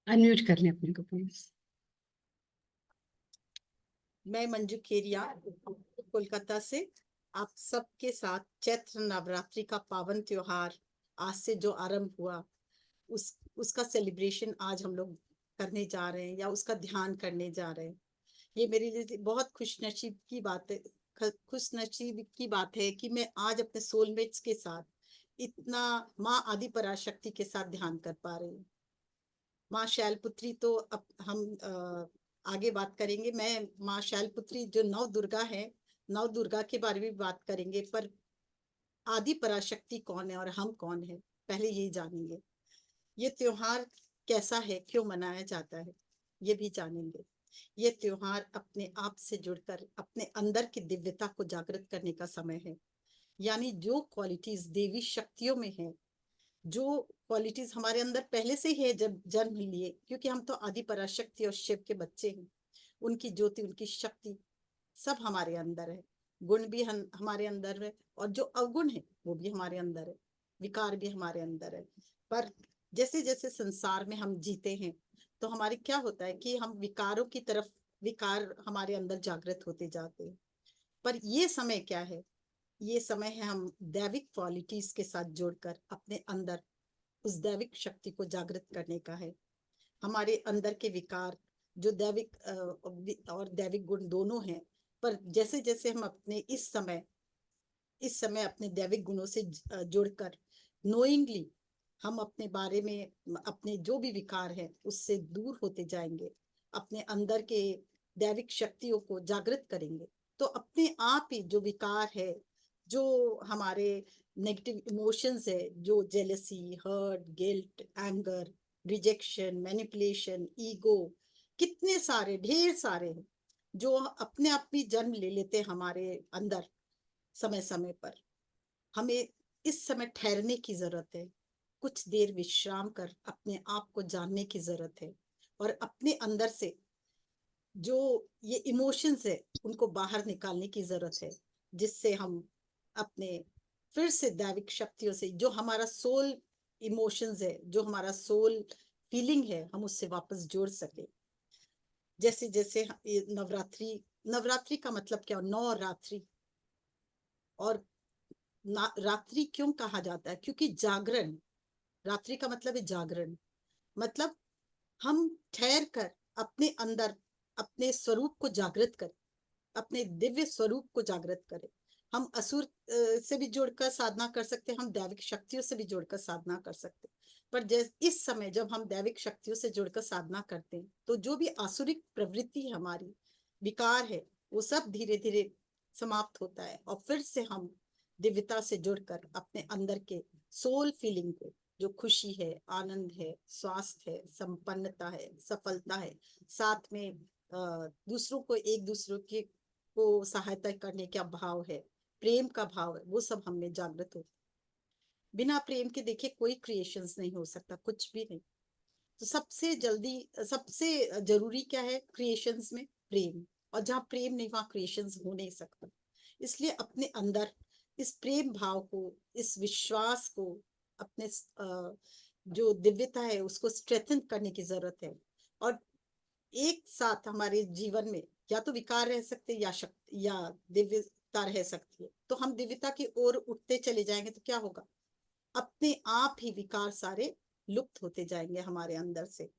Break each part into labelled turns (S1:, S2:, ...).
S1: Unmute कर लें अपने को प्लीज।
S2: मैं मंजू खेरिया कोलकाता से आप सबके साथ चैत्र नवरात्रि का पावन त्योहार आज से जो आरंभ हुआ उसका सेलिब्रेशन आज हम लोग करने जा रहे हैं या उसका ध्यान करने जा रहे हैं। ये मेरे लिए बहुत खुशनसीब की बात है। खुशनसीब की बात है कि मैं आज अपने सोलमेट्स के साथ इतना माँ आदि पराशक्ति के साथ ध्यान कर पा रही हूँ। माँ शैलपुत्री तो अब हम आगे बात करेंगे। मैं माँ शैलपुत्री जो नव दुर्गा है, नव दुर्गा के बारे में बात करेंगे, पर आदि पराशक्ति कौन है और हम कौन है पहले यही जानेंगे। ये त्योहार कैसा है, क्यों मनाया जाता है, ये भी जानेंगे। ये त्योहार अपने आप से जुड़कर अपने अंदर की दिव्यता को जागृत करने का समय है। यानी जो क्वालिटीज देवी शक्तियों में है, जो क्वालिटीज हमारे अंदर पहले से ही है जब जन्म लिए, क्योंकि हम तो आदि पराशक्ति और शिव के बच्चे हैं। उनकी ज्योति, उनकी शक्ति सब हमारे अंदर है। गुण भी हमारे अंदर है और जो अवगुण है वो भी हमारे अंदर है, विकार भी हमारे अंदर है। पर जैसे जैसे संसार में हम जीते हैं तो हमारे क्या होता है कि हम विकारों की तरफ, विकार हमारे अंदर जागृत होते जाते हैं। पर ये समय क्या है? ये समय है हम दैविक क्वालिटीज के साथ जुड़कर अपने अंदर उस दैविक शक्ति को जागृत करने का है। हमारे अंदर के विकार जो दैविक और दैविक गुण दोनों हैं, पर जैसे जैसे हम अपने इस समय अपने दैविक गुणों से जुड़कर नोइंगली हम अपने बारे में, अपने जो भी विकार है उससे दूर होते जाएंगे, अपने अंदर के दैविक शक्तियों को जागृत करेंगे, तो अपने आप ही जो विकार है, जो हमारे नेगेटिव इमोशंस है, जो jealousy, hurt, guilt, anger, rejection, manipulation, ego, कितने सारे ढेर सारे हैं जो अपने आप भी जन्म ले लेते हैं हमारे अंदर। समय समय पर हमें इस समय ठहरने की जरूरत है, कुछ देर विश्राम कर अपने आप को जानने की जरूरत है और अपने अंदर से जो ये इमोशंस है उनको बाहर निकालने की जरूरत है, जिससे हम अपने फिर से दैविक शक्तियों से, जो हमारा सोल इमोशंस है, जो हमारा सोल फीलिंग है, हम उससे वापस जोड़ सके। जैसे जैसे नवरात्रि, नवरात्रि का मतलब क्या? नौ रात्रि। और रात्रि क्यों कहा जाता है? क्योंकि जागरण, रात्रि का मतलब है जागरण। मतलब हम ठहर कर अपने अंदर अपने स्वरूप को जागृत करें, अपने दिव्य स्वरूप को जागृत करें। हम असुर से भी जुड़कर साधना कर सकते हैं, हम दैविक शक्तियों से भी जुड़कर साधना कर सकते हैं। पर जैसे इस समय जब हम दैविक शक्तियों से जुड़कर साधना करते हैं तो जो भी आसुरिक प्रवृत्ति हमारी, विकार है, वो सब धीरे धीरे समाप्त होता है और फिर से हम दिव्यता से जुड़कर अपने अंदर के सोल फीलिंग को, जो खुशी है, आनंद है, स्वास्थ्य है, संपन्नता है, सफलता है, साथ में दूसरों को, एक दूसरे के को सहायता करने का भाव है, प्रेम का भाव है, वो सब हमें जागृत हो। बिना प्रेम के देखिए कोई क्रिएशंस नहीं हो सकता, कुछ भी नहीं। तो सबसे जल्दी, सबसे जरूरी क्या है क्रिएशंस में? प्रेम। और जहाँ प्रेम नहीं वहां क्रिएशंस हो नहीं सकता। इसलिए अपने अंदर इस प्रेम भाव को, इस विश्वास को, अपने जो दिव्यता है उसको स्ट्रेंथन करने की जरूरत है। और एक साथ हमारे जीवन में या तो विकार रह सकते या शक्ति या दिव्यता रह सकती है। तो हम दिव्यता की ओर उठते चले जाएंगे तो क्या होगा? अपने आप ही विकार सारे लुप्त होते जाएंगे हमारे अंदर से।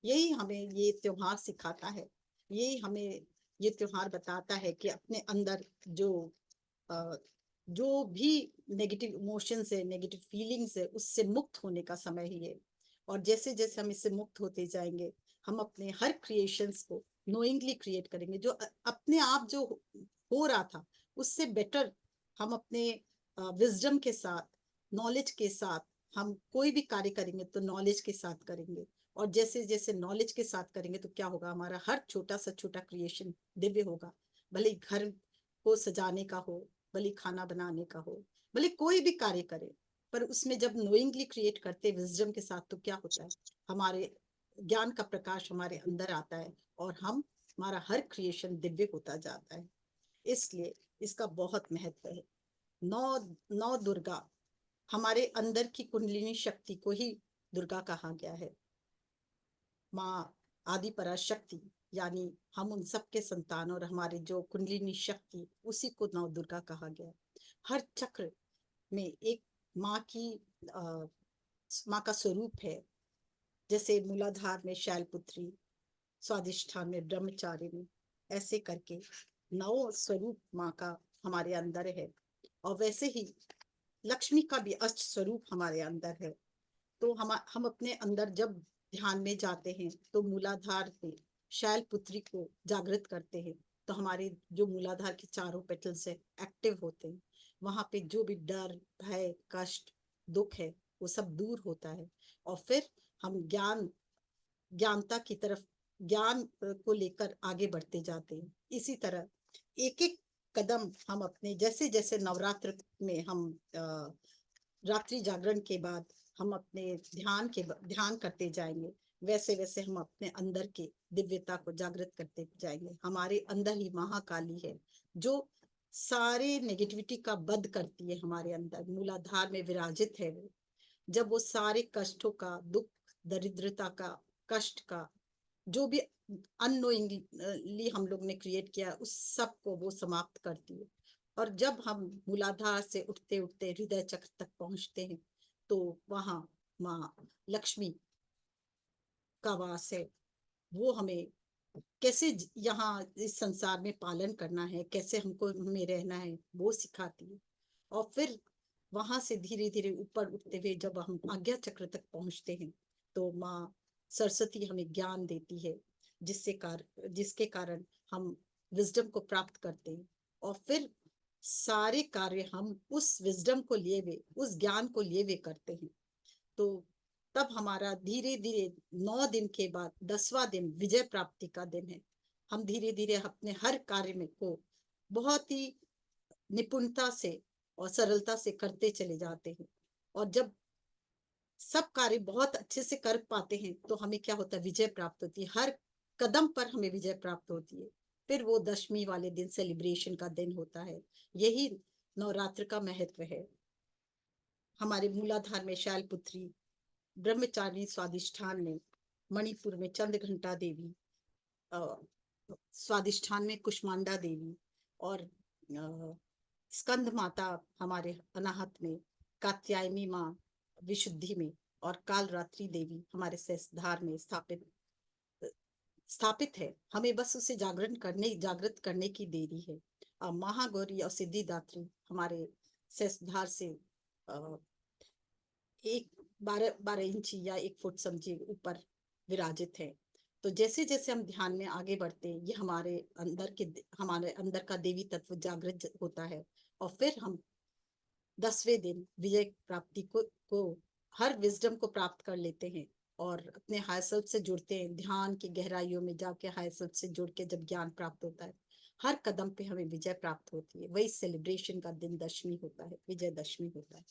S2: यही हमें ये त्योहार सिखाता है, यही हमें ये त्योहार बताता है कि अपने अंदर जो भी नेगेटिव इमोशंस है, नेगेटिव फीलिंग्स है, उससे मुक्त होने का समय ही है। और जैसे जैसे हम इससे मुक्त होते जाएंगे, हम अपने हर क्रिएशंस को नोइंगली क्रिएट करेंगे। जो अपने आप जो हो रहा था उससे बेटर हम अपने विजडम के साथ, नॉलेज के साथ हम कोई भी कार्य करेंगे तो नॉलेज के साथ करेंगे। और जैसे जैसे नॉलेज के साथ करेंगे तो क्या होगा? हमारा हर छोटा सा छोटा क्रिएशन दिव्य होगा। भले घर को सजाने का हो, भले खाना बनाने का हो, भले कोई भी कार्य करे, पर उसमें जब नोइंगली क्रिएट करते विजडम के साथ तो क्या होता है? हमारे ज्ञान का प्रकाश हमारे अंदर आता है और हमारा हर क्रिएशन दिव्य होता जाता है। इसलिए इसका बहुत महत्व है। नौ नौ दुर्गा, हमारे अंदर की कुंडलिनी शक्ति को ही दुर्गा कहा गया है। माँ आदि पराशक्ति, यानी हम उन सब के संतान और हमारे जो कुंडलिनी शक्ति, उसी को नव दुर्गा कहा गया। हर चक्र में एक माँ की माँ का स्वरूप है। जैसे मूलाधार में शैलपुत्री, स्वादिष्ठान में ब्रह्मचारिणी, ऐसे करके 9 स्वरूप माँ का हमारे अंदर है। और वैसे ही लक्ष्मी का भी अष्ट स्वरूप हमारे अंदर है। तो हम अपने अंदर जब ध्यान में जाते हैं तो मूलाधार में शैलपुत्री को जागृत करते हैं, तो हमारे जो मूलाधार के चारों पेटल्स है एक्टिव होते हैं। वहां पे जो भी डर, भय, कष्ट, दुख है वो सब दूर होता है। और फिर हम ज्ञानता की तरफ, ज्ञान को लेकर आगे बढ़ते जाते हैं। इसी तरह एक एक कदम हम अपने, जैसे जैसे नवरात्र में हम रात्रि जागरण के बाद हम अपने ध्यान करते जाएंगे, वैसे वैसे हम अपने अंदर के दिव्यता को जागृत करते जाएंगे। हमारे अंदर ही महाकाली है जो सारे नेगेटिविटी का वध करती है। हमारे अंदर मूलाधार में विराजित है वो। जब वो सारे कष्टों का, दुख, दरिद्रता का, कष्ट का, जो भी अननोइंगली हम लोग ने क्रिएट किया, उस सब को वो समाप्त करती है। और जब हम मूलाधार से उठते उठते हृदय चक्र तक पहुंचते हैं तो वहां माँ लक्ष्मी का वास है। वो हमें कैसे यहाँ इस संसार में पालन करना है, कैसे हमको हमें रहना है, वो सिखाती है। और फिर वहां से धीरे धीरे ऊपर उठते हुए जब हम आज्ञा चक्र तक पहुंचते हैं तो माँ सरस्वती हमें ज्ञान देती है, जिसके कारण हम विजडम को प्राप्त करते हैं। और फिर सारे कार्य हम उस विजडम को लिए हुए, उस ज्ञान को लिए हुए करते हैं। तो तब हमारा धीरे धीरे 9 दिन के बाद 10वां दिन विजय प्राप्ति का दिन है। हम धीरे धीरे अपने हर कार्य में को बहुत ही निपुणता से और सरलता से करते चले जाते हैं। और जब सब कार्य बहुत अच्छे से कर पाते हैं तो हमें क्या होता है, विजय प्राप्त होती है। हर कदम पर हमें विजय प्राप्त होती है। फिर वो दशमी वाले दिन सेलिब्रेशन का दिन होता है। यही नवरात्र का महत्व है। हमारे मूलाधार में शैलपुत्री, ब्रह्मचारिणी स्वादिष्ठान में, मणिपुर में चंद्रघंटा देवी, स्वादिष्ठान में कुष्मांडा देवी, और स्कंद माता हमारे अनाहत में, कात्यायनी माँ विशुद्धि में, और कालरात्रि देवी हमारे सहस्त्रधार में स्थापित है। हमें बस उसे जागृत करने की देरी है। महागौरी और सिद्धिदात्री हमारे सहस्त्रधार से 12 इंची या 1 फुट समझिए ऊपर विराजित है। तो जैसे जैसे हम ध्यान में आगे बढ़ते हैं, ये हमारे अंदर का देवी तत्व जागृत होता है। और फिर हम 10वें दिन विजय प्राप्ति को हर विजडम को प्राप्त कर लेते हैं और अपने हायर सेल्फ से जुड़ते हैं। ध्यान की गहराइयों में जाके हायर सेल्फ से जुड़ के जब ज्ञान प्राप्त होता है, हर कदम पे हमें विजय प्राप्त होती है। वही सेलिब्रेशन का दिन दशमी होता है, विजयदशमी होता है।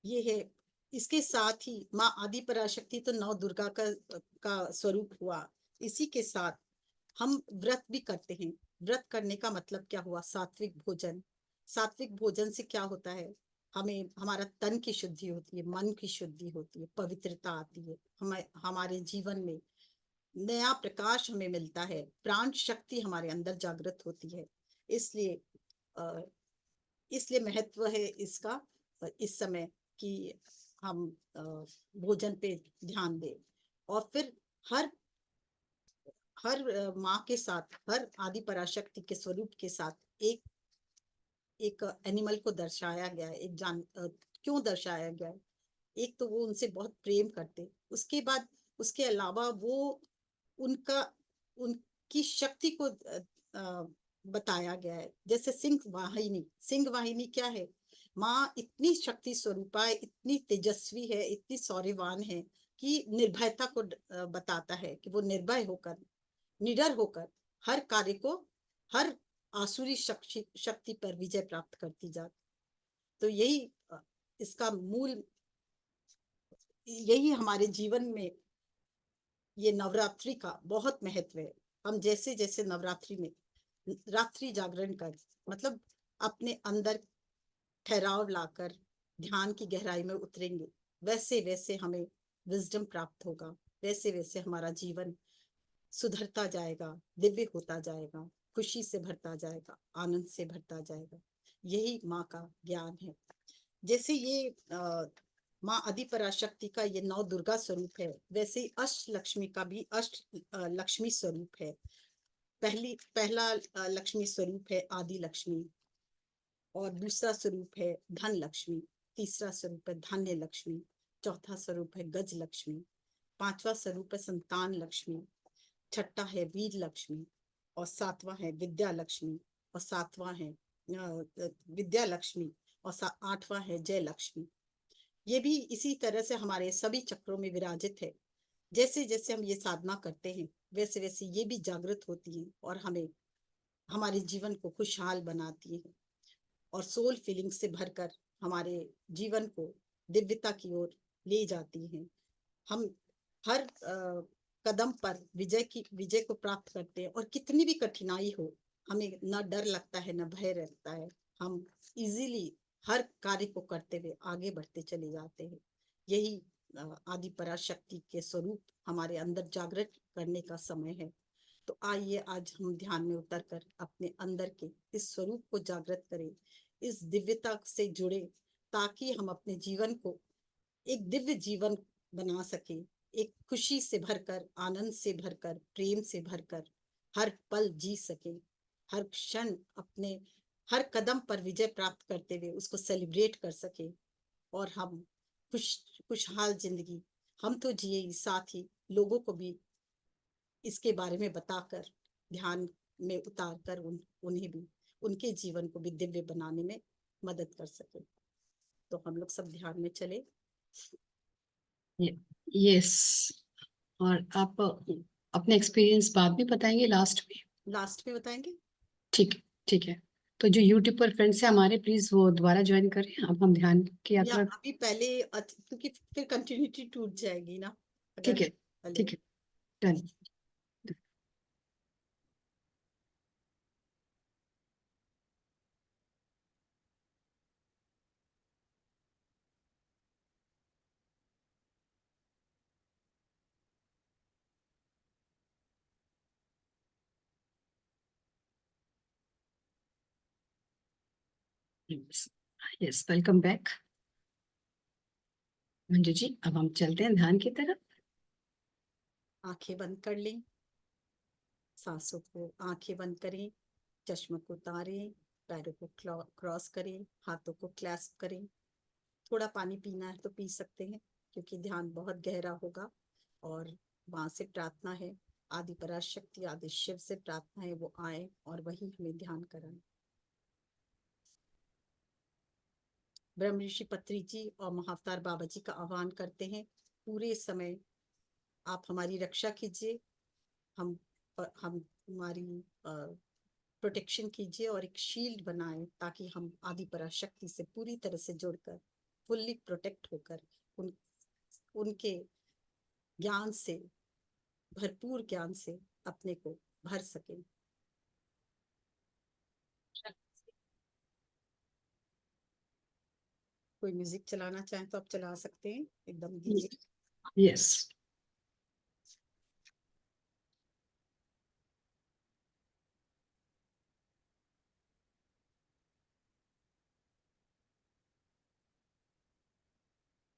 S2: ये है। इसके साथ ही माँ आदि पराशक्ति तो नव दुर्गा का स्वरूप हुआ। इसी के साथ हम व्रत भी करते हैं। व्रत करने का मतलब क्या हुआ, सात्विक भोजन। सात्विक भोजन से क्या होता है, हमें हमारा तन की शुद्धि होती है, मन की शुद्धि होती है, पवित्रता आती है, हमारे जीवन में नया प्रकाश हमें मिलता है, प्राण शक्ति हमारे अंदर जागृत होती है। इसलिए इसलिए महत्व है इसका इस समय कि हम भोजन पे ध्यान दें। और फिर हर हर माँ के साथ, हर आदि पराशक्ति के स्वरूप के साथ एक एनिमल को दर्शाया गया है। क्यों दर्शाया गया है, एक तो वो उनसे बहुत प्रेम करते, उसके बाद उसके अलावा वो उनकी शक्ति को बताया गया है। जैसे सिंह वाहिनी क्या है, माँ इतनी शक्ति स्वरूपा है, इतनी तेजस्वी है, इतनी शौर्यवान है कि निर्भयता को बताता है कि वो निर्भय होकर, निडर होकर हर कार्य को, हर आसुरी शक्ति पर विजय प्राप्त करती जाती। तो इसका मूल यही हमारे जीवन में ये नवरात्रि का बहुत महत्व है। हम जैसे जैसे नवरात्रि में रात्रि जागरण कर, मतलब अपने अंदर ठहराव लाकर ध्यान की गहराई में उतरेंगे, वैसे वैसे हमें विजडम प्राप्त होगा, वैसे वैसे हमारा जीवन सुधरता जाएगा, दिव्य होता जाएगा, खुशी से भरता जाएगा, आनंद से भरता जाएगा। यही माँ का ज्ञान है। जैसे ये माँ आदि पराशक्ति का ये 9 दुर्गा स्वरूप है, वैसे ही अष्ट लक्ष्मी का भी अष्ट लक्ष्मी स्वरूप है। पहला लक्ष्मी स्वरूप है आदि लक्ष्मी, और दूसरा स्वरूप है धन लक्ष्मी, तीसरा स्वरूप है धान्य लक्ष्मी, चौथा स्वरूप है गज लक्ष्मी, पांचवा स्वरूप है संतान लक्ष्मी, छठा है वीर लक्ष्मी, और सातवां है विद्या लक्ष्मी, और सातवां है विद्या लक्ष्मी, और आठवां है जय लक्ष्मी। ये भी इसी तरह से हमारे सभी चक्रों में विराजित है। जैसे जैसे हम ये साधना करते हैं, वैसे वैसे ये भी जागृत होती है और हमें हमारे जीवन को खुशहाल बनाती है, और सोल फीलिंग से भरकर हमारे जीवन को दिव्यता की ओर ले जाती हैं। हम हर कदम पर विजय को प्राप्त करते हैं, और कितनी भी कठिनाई हो, हमें न डर लगता है, न भय रहता है। हम इजीली हर कार्य को करते हुए आगे बढ़ते चले जाते हैं। यही आदि पराशक्ति के स्वरूप हमारे अंदर जागृत करने का समय है। तो आइए आज हम ध्यान में उतरकर अपने अंदर के इस स्वरूप को जागृत करें, इस दिव्यता से जुड़े, ताकि हम अपने जीवन को एक दिव्य जीवन बना सके, एक खुशी से भरकर, आनंद से भरकर, प्रेम से भरकर हर पल जी सके, हर क्षण अपने हर कदम पर विजय प्राप्त करते हुए उसको सेलिब्रेट कर सके, और हम खुशहाल जिंदगी हम तो जिए, साथ ही लोगों को भी इसके बारे में बताकर, ध्यान में उतार कर उन्हें भी, उनके जीवन को भी दिव्य बनाने में मदद कर सके। तो हम लोग सब ध्यान में चले।
S1: यस। और आप अपने एक्सपीरियंस बाद में बताएंगे, लास्ट
S2: में बताएंगे।
S1: ठीक है, ठीक है। तो जो यूट्यूब पर फ्रेंड्स है हमारे, प्लीज वो दोबारा ज्वाइन करें। अब हम ध्यान की
S2: या
S1: यात्रा।
S2: अभी पहले क्योंकि फिर कंटिन्यूटी टूट जाएगी ना,
S1: ठीक
S2: अगर
S1: है,
S2: पहले।
S1: ठीक है, done. Yes, welcome back Manju ji. अब हम चलते हैं ध्यान की तरफ।
S2: आंखें बंद कर लें, सांसों को, आंखें बंद करें, चश्मों को उतारें, पैरों को क्रॉस करें, हाथों को क्लैस्प करें। थोड़ा पानी पीना है तो पी सकते हैं, क्योंकि ध्यान बहुत गहरा होगा। और माँ से प्रार्थना है, आदि पराशक्ति, आदि शिव से प्रार्थना है, वो आए और वही हमें ध्यान कराएं। ब्रह्म ऋषि पत्री जी और महाअवतार बाबा जी का आह्वान करते हैं, पूरे समय आप हमारी रक्षा कीजिए, हम हमारी प्रोटेक्शन कीजिए, और एक शील्ड बनाए, ताकि हम आदि पराशक्ति से पूरी तरह से जुड़कर, फुल्ली प्रोटेक्ट होकर, उनके ज्ञान से, भरपूर ज्ञान से अपने को भर सके। कोई म्यूजिक चलाना चाहें तो आप चला सकते हैं, एकदम धीरे।
S1: यस।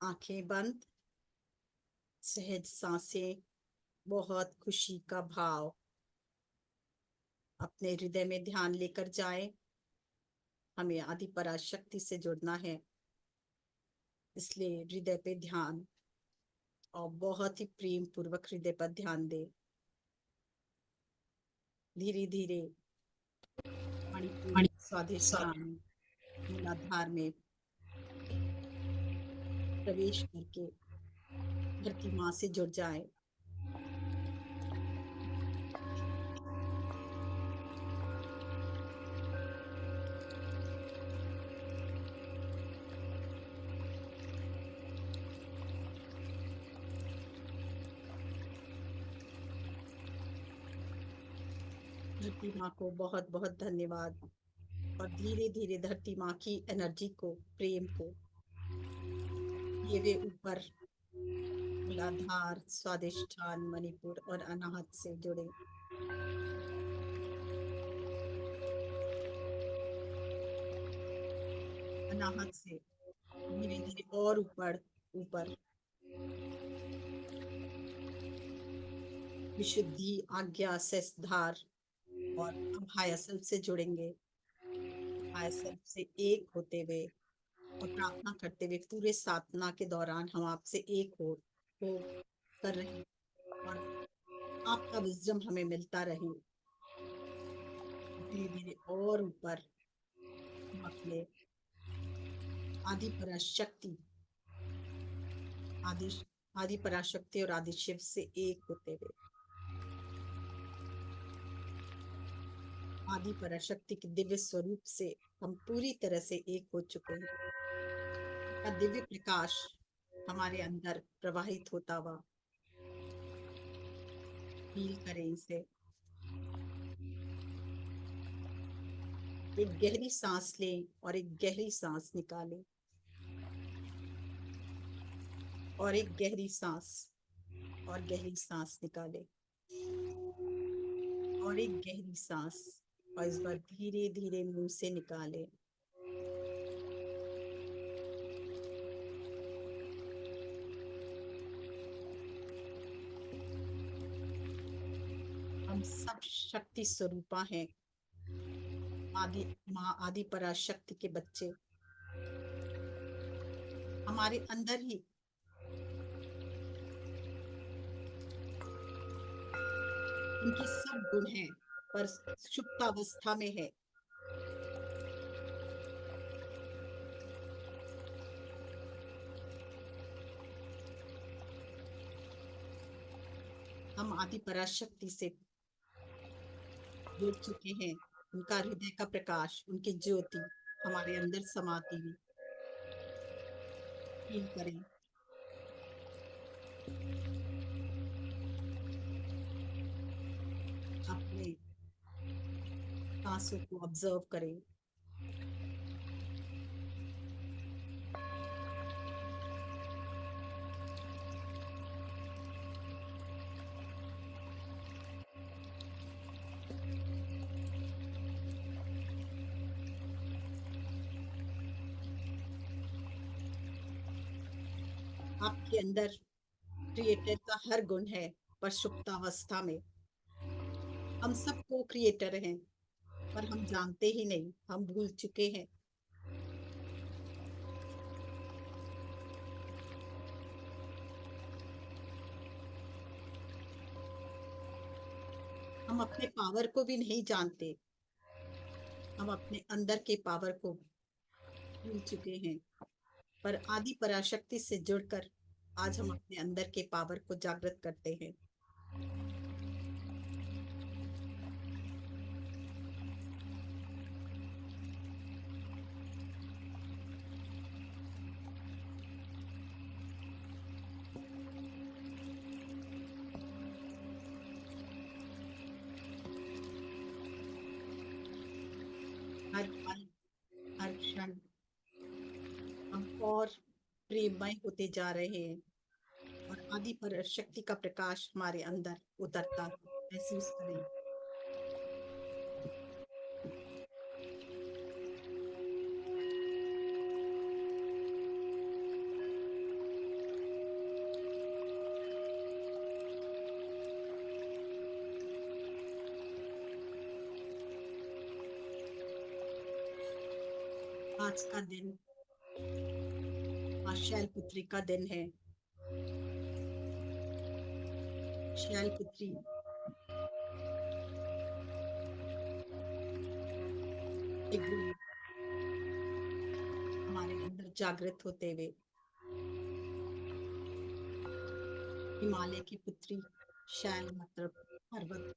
S2: आंखें बंद, सहज सांसें, बहुत खुशी का भाव अपने हृदय में ध्यान लेकर जाएं। हमें आदि पराशक्ति से जुड़ना है, इसलिए हृदय पे ध्यान, और बहुत ही प्रेम पूर्वक हृदय पर ध्यान दें। धीरे धीरे मणिपुर स्वाधिष्ठान मूलाधार में प्रवेश करके धरती माँ से जुड़ जाए। धरती माँ को बहुत बहुत धन्यवाद, और धीरे धीरे धरती माँ की एनर्जी को, प्रेम को, ये वे ऊपर मूलाधार, स्वादिष्ठान, मणिपुर और अनाहत से जुड़े। अनाहत से धीरे धीरे और ऊपर ऊपर विशुद्धि, आज्ञा, सेसधार और अभयासल से जुड़ेंगे। अभयासल से एक होते हुए और प्रार्थना करते हुए पूरे साधना के दौरान हम आपसे एक हो कर रहे और आपका विजडम हमें मिलता रहे। धीरे धीरे और ऊपर हम अपने आदि पराशक्ति, आदि पराशक्ति और आदि शिव से एक होते हुए आदि पराशक्ति के दिव्य स्वरूप से हम पूरी तरह से एक हो चुके हैं। का दिव्य प्रकाश हमारे अंदर प्रवाहित होता हुआ, फील करें इसे। एक गहरी सांस लें और एक गहरी सांस निकालें और एक गहरी सांस और गहरी सांस निकालें और एक गहरी सांस और इस बार धीरे धीरे मुंह से निकालें। हम सब शक्ति स्वरूपा हैं, आदि माँ आदि पराशक्ति के बच्चे। हमारे अंदर ही उनके सब गुण हैं पर सुप्तावस्था में है। हम आदि पराशक्ति से जुड़ चुके हैं। उनका हृदय का प्रकाश, उनकी ज्योति हमारे अंदर समाती हुई फील करें। अपने सांसों को ऑब्जर्व करें। आपके अंदर क्रिएटर का हर गुण है पर सुप्तावस्था में। हम सब को क्रिएटर हैं पर हम जानते ही नहीं, हम भूल चुके हैं। हम अपने पावर को भी नहीं जानते। हम अपने अंदर के पावर को भूल चुके हैं पर आदि पराशक्ति से जुड़कर आज हम अपने अंदर के पावर को जागृत करते हैं। हर पल, हर क्षण हम और प्रेममय होते जा रहे हैं और आदि पराशक्ति का प्रकाश हमारे अंदर उतरता है। महसूस करें। आज का दिन शैलपुत्री का दिन है। शैलपुत्री एक गुण हमारे अंदर जागृत होते हुए हिमालय की पुत्री, शैल मतलब पर्वत,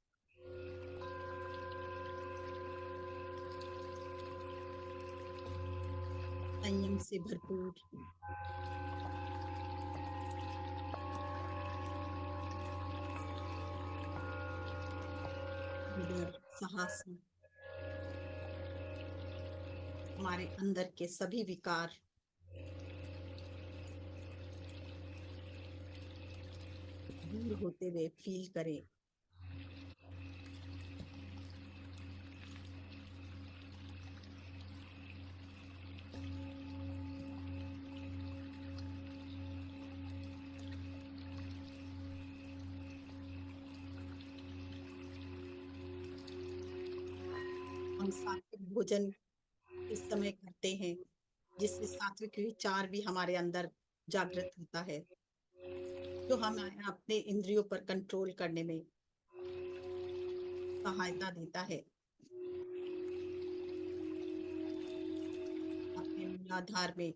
S2: संयम से भरपूर, निडर, साहसी, हमारे अंदर के सभी विकार दूर होते हुए फील करें। हम सात्विक भोजन इस समय करते हैं जिससे सात्विक विचार भी हमारे अंदर जागृत होता है, जो हमें अपने इंद्रियों पर कंट्रोल करने में सहायता देता है। अपने मूलाधार में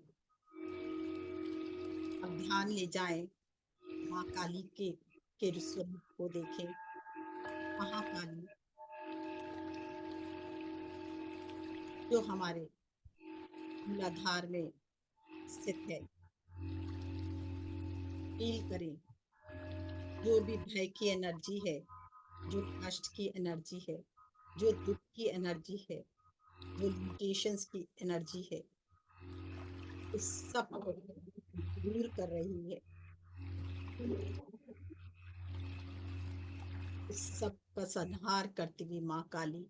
S2: अब ध्यान ले जाएं, माँ काली के स्वरूप को देखें। महाकाली जो हमारे मूलाधार में स्थित है, फील करें जो भी भय की एनर्जी है, जो कष्ट की एनर्जी है, जो दुख की एनर्जी है, जो लिमिटेशंस की एनर्जी है, इस सब को दूर कर रही है। इस सब का संहार करती हुई माँ काली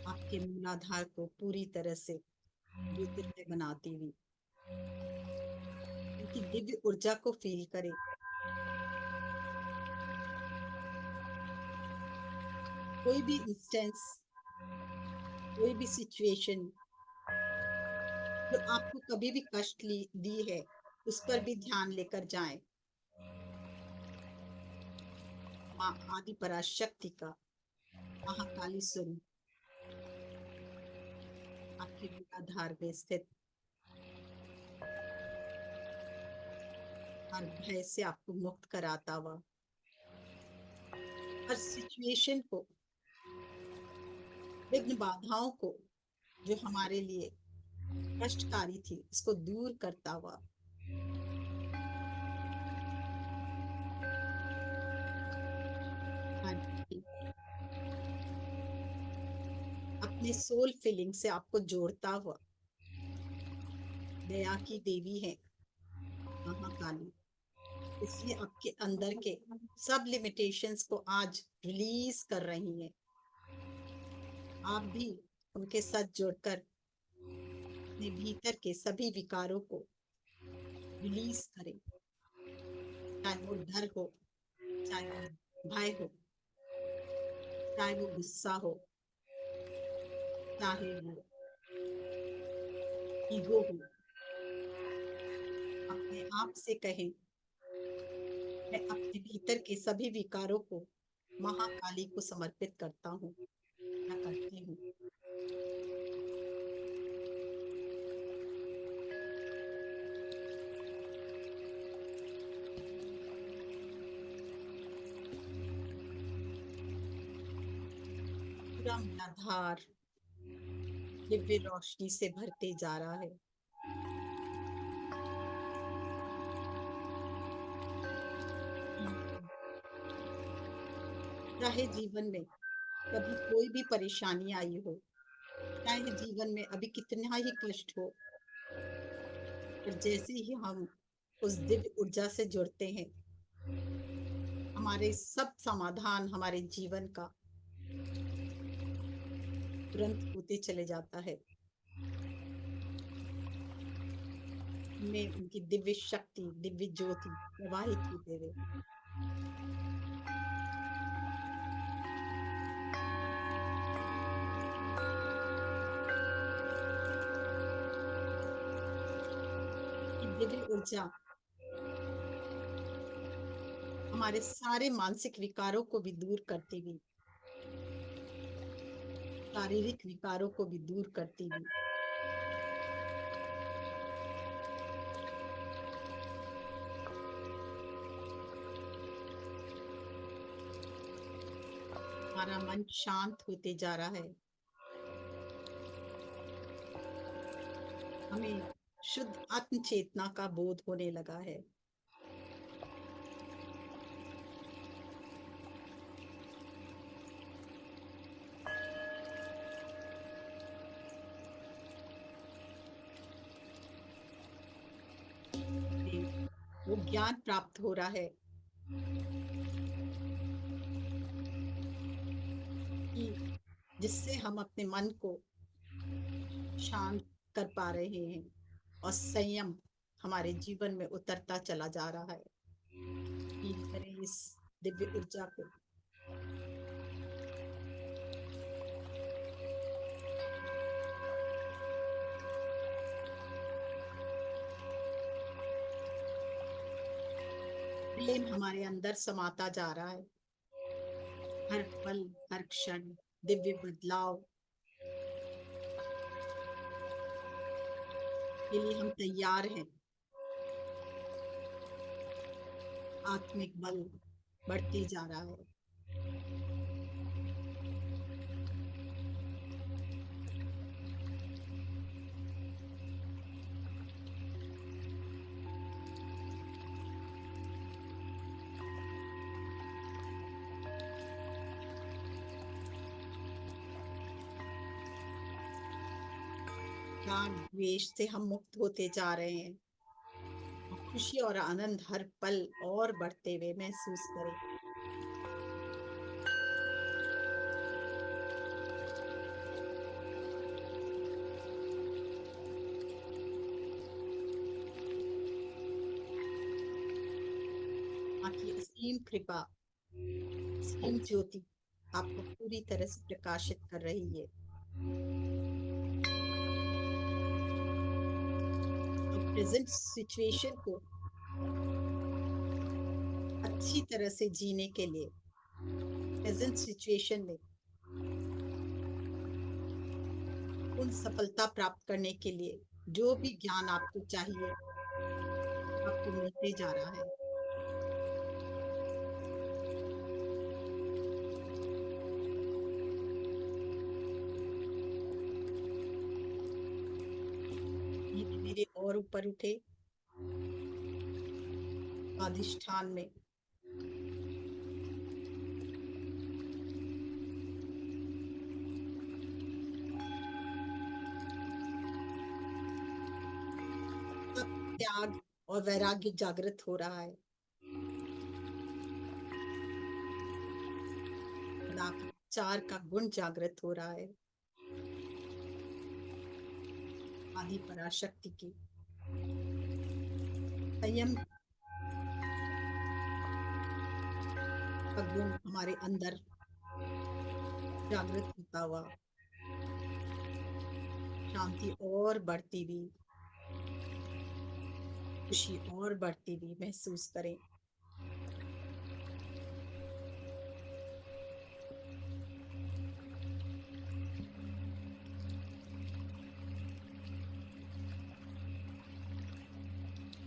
S2: आपके मूलाधार को पूरी तरह से ज्योतिर्मय बनाती हुई उनकी दिव्य ऊर्जा को फील करें। कोई भी इंस्टेंस, कोई भी सिचुएशन जो आपको कभी भी कष्ट दी है, उस पर भी ध्यान लेकर जाएं। माँ आदि पराशक्ति का महाकाली स्वरूप आपके मूलाधार में स्थित हर भय से आपको मुक्त कराता हुआ, हर सिचुएशन को, विघ्न बाधाओं को जो हमारे लिए कष्टकारी थी, इसको दूर करता हुआ अपने सोल फीलिंग से आपको जोड़ता हुआ दया की देवी है महाकाली, इसलिए आपके अंदर के सब लिमिटेशंस को आज रिलीज कर रही हैं। आप भी उनके साथ जुड़कर अपने भीतर के सभी विकारों को रिलीज करें, चाहे वो डर हो, चाहे वो भय हो, चाहे वो गुस्सा हो, चाहे वो ईगो हो। अपने आप से कहें, मैं अपने भीतर के सभी विकारों को महाकाली को समर्पित करता हूँ या करती हूँ। पूरा मूलाधार दिव्य रोशनी से भरते जा रहा है। चाहे जीवन में कभी कोई भी परेशानी आई हो, चाहे जीवन में अभी कितना ही कष्ट हो, पर जैसे ही हम उस दिव्य ऊर्जा से जुड़ते हैं, हमारे सब समाधान हमारे जीवन का तुरंत होते चले जाता है। में उनकी दिव्य शक्ति, दिव्य ज्योति प्रवाहित होते हुए दिव्य ऊर्जा हमारे सारे मानसिक विकारों को भी दूर करती हुई, शारीरिक विकारों को भी दूर करती हुई हमारा मन शांत होते जा रहा है। हमें शुद्ध आत्म चेतना का बोध होने लगा है। ज्ञान प्राप्त हो रहा है कि जिससे हम अपने मन को शांत कर पा रहे हैं और संयम हमारे जीवन में उतरता चला जा रहा है। फील करें इस दिव्य ऊर्जा को। प्रेम हमारे अंदर समाता जा रहा है। हर पल, हर क्षण दिव्य बदलाव के लिए हम तैयार हैं। आत्मिक बल बढ़ते जा रहा है। राग द्वेष से हम मुक्त होते जा रहे हैं। खुशी और आनंद हर पल और बढ़ते हुए महसूस करें। आपकी असीम कृपा, असीम ज्योति आपको पूरी तरह से प्रकाशित कर रही है। प्रेजेंट सिचुएशन को अच्छी तरह से जीने के लिए, प्रेजेंट सिचुएशन में उन सफलता प्राप्त करने के लिए जो भी ज्ञान आपको चाहिए आपको मिलते जा रहा है। धीरे धीरे और ऊपर उठे, स्वादिष्ठान में त्याग और वैराग्य जागृत हो रहा है। सदाचार का गुण जागृत हो रहा है। आदि पराशक्ति की संयम का गुण हमारे अंदर जागृत होता हुआ शांति और बढ़ती हुई, खुशी और बढ़ती हुई महसूस करें।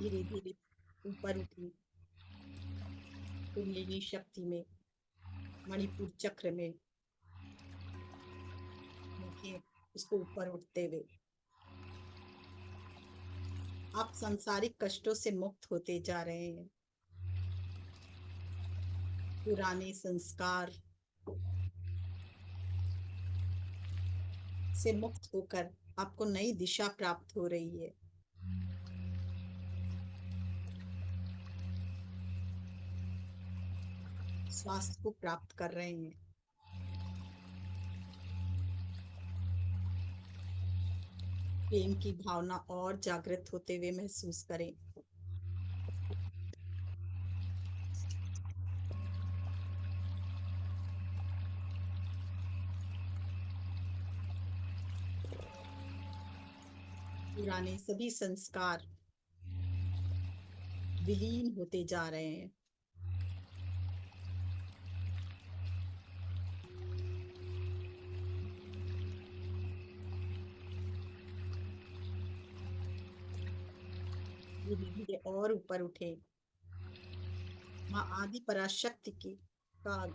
S2: धीरे धीरे ऊपर उठी, कुंडलिनी शक्ति में, मणिपुर चक्र में उसको ऊपर उठते हुए आप सांसारिक कष्टों से मुक्त होते जा रहे हैं। पुराने संस्कार से मुक्त होकर आपको नई दिशा प्राप्त हो रही है। स्वास्थ्य को प्राप्त कर रहे हैं। प्रेम की भावना और जागृत होते हुए महसूस करें। पुराने सभी संस्कार विलीन होते जा रहे हैं। धीरे धीरे और ऊपर उठे, माँ आदि पराशक्ति की का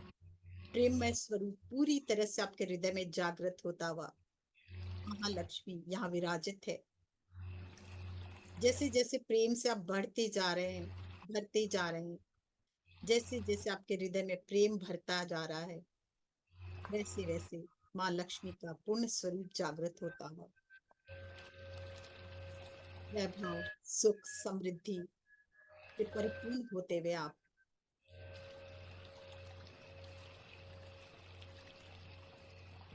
S2: प्रेममय स्वरूप पूरी तरह से आपके हृदय में जागृत होता हुआ महालक्ष्मी यहाँ विराजित है। जैसे जैसे प्रेम से आप बढ़ते जा रहे हैं, भरते जा रहे हैं, जैसे जैसे आपके हृदय में प्रेम भरता जा रहा है, वैसे वैसे माँ लक्ष्मी का पूर्ण स्वरूप जागृत होता है। वैभव, सुख, समृद्धि से परिपूर्ण होते हुए आप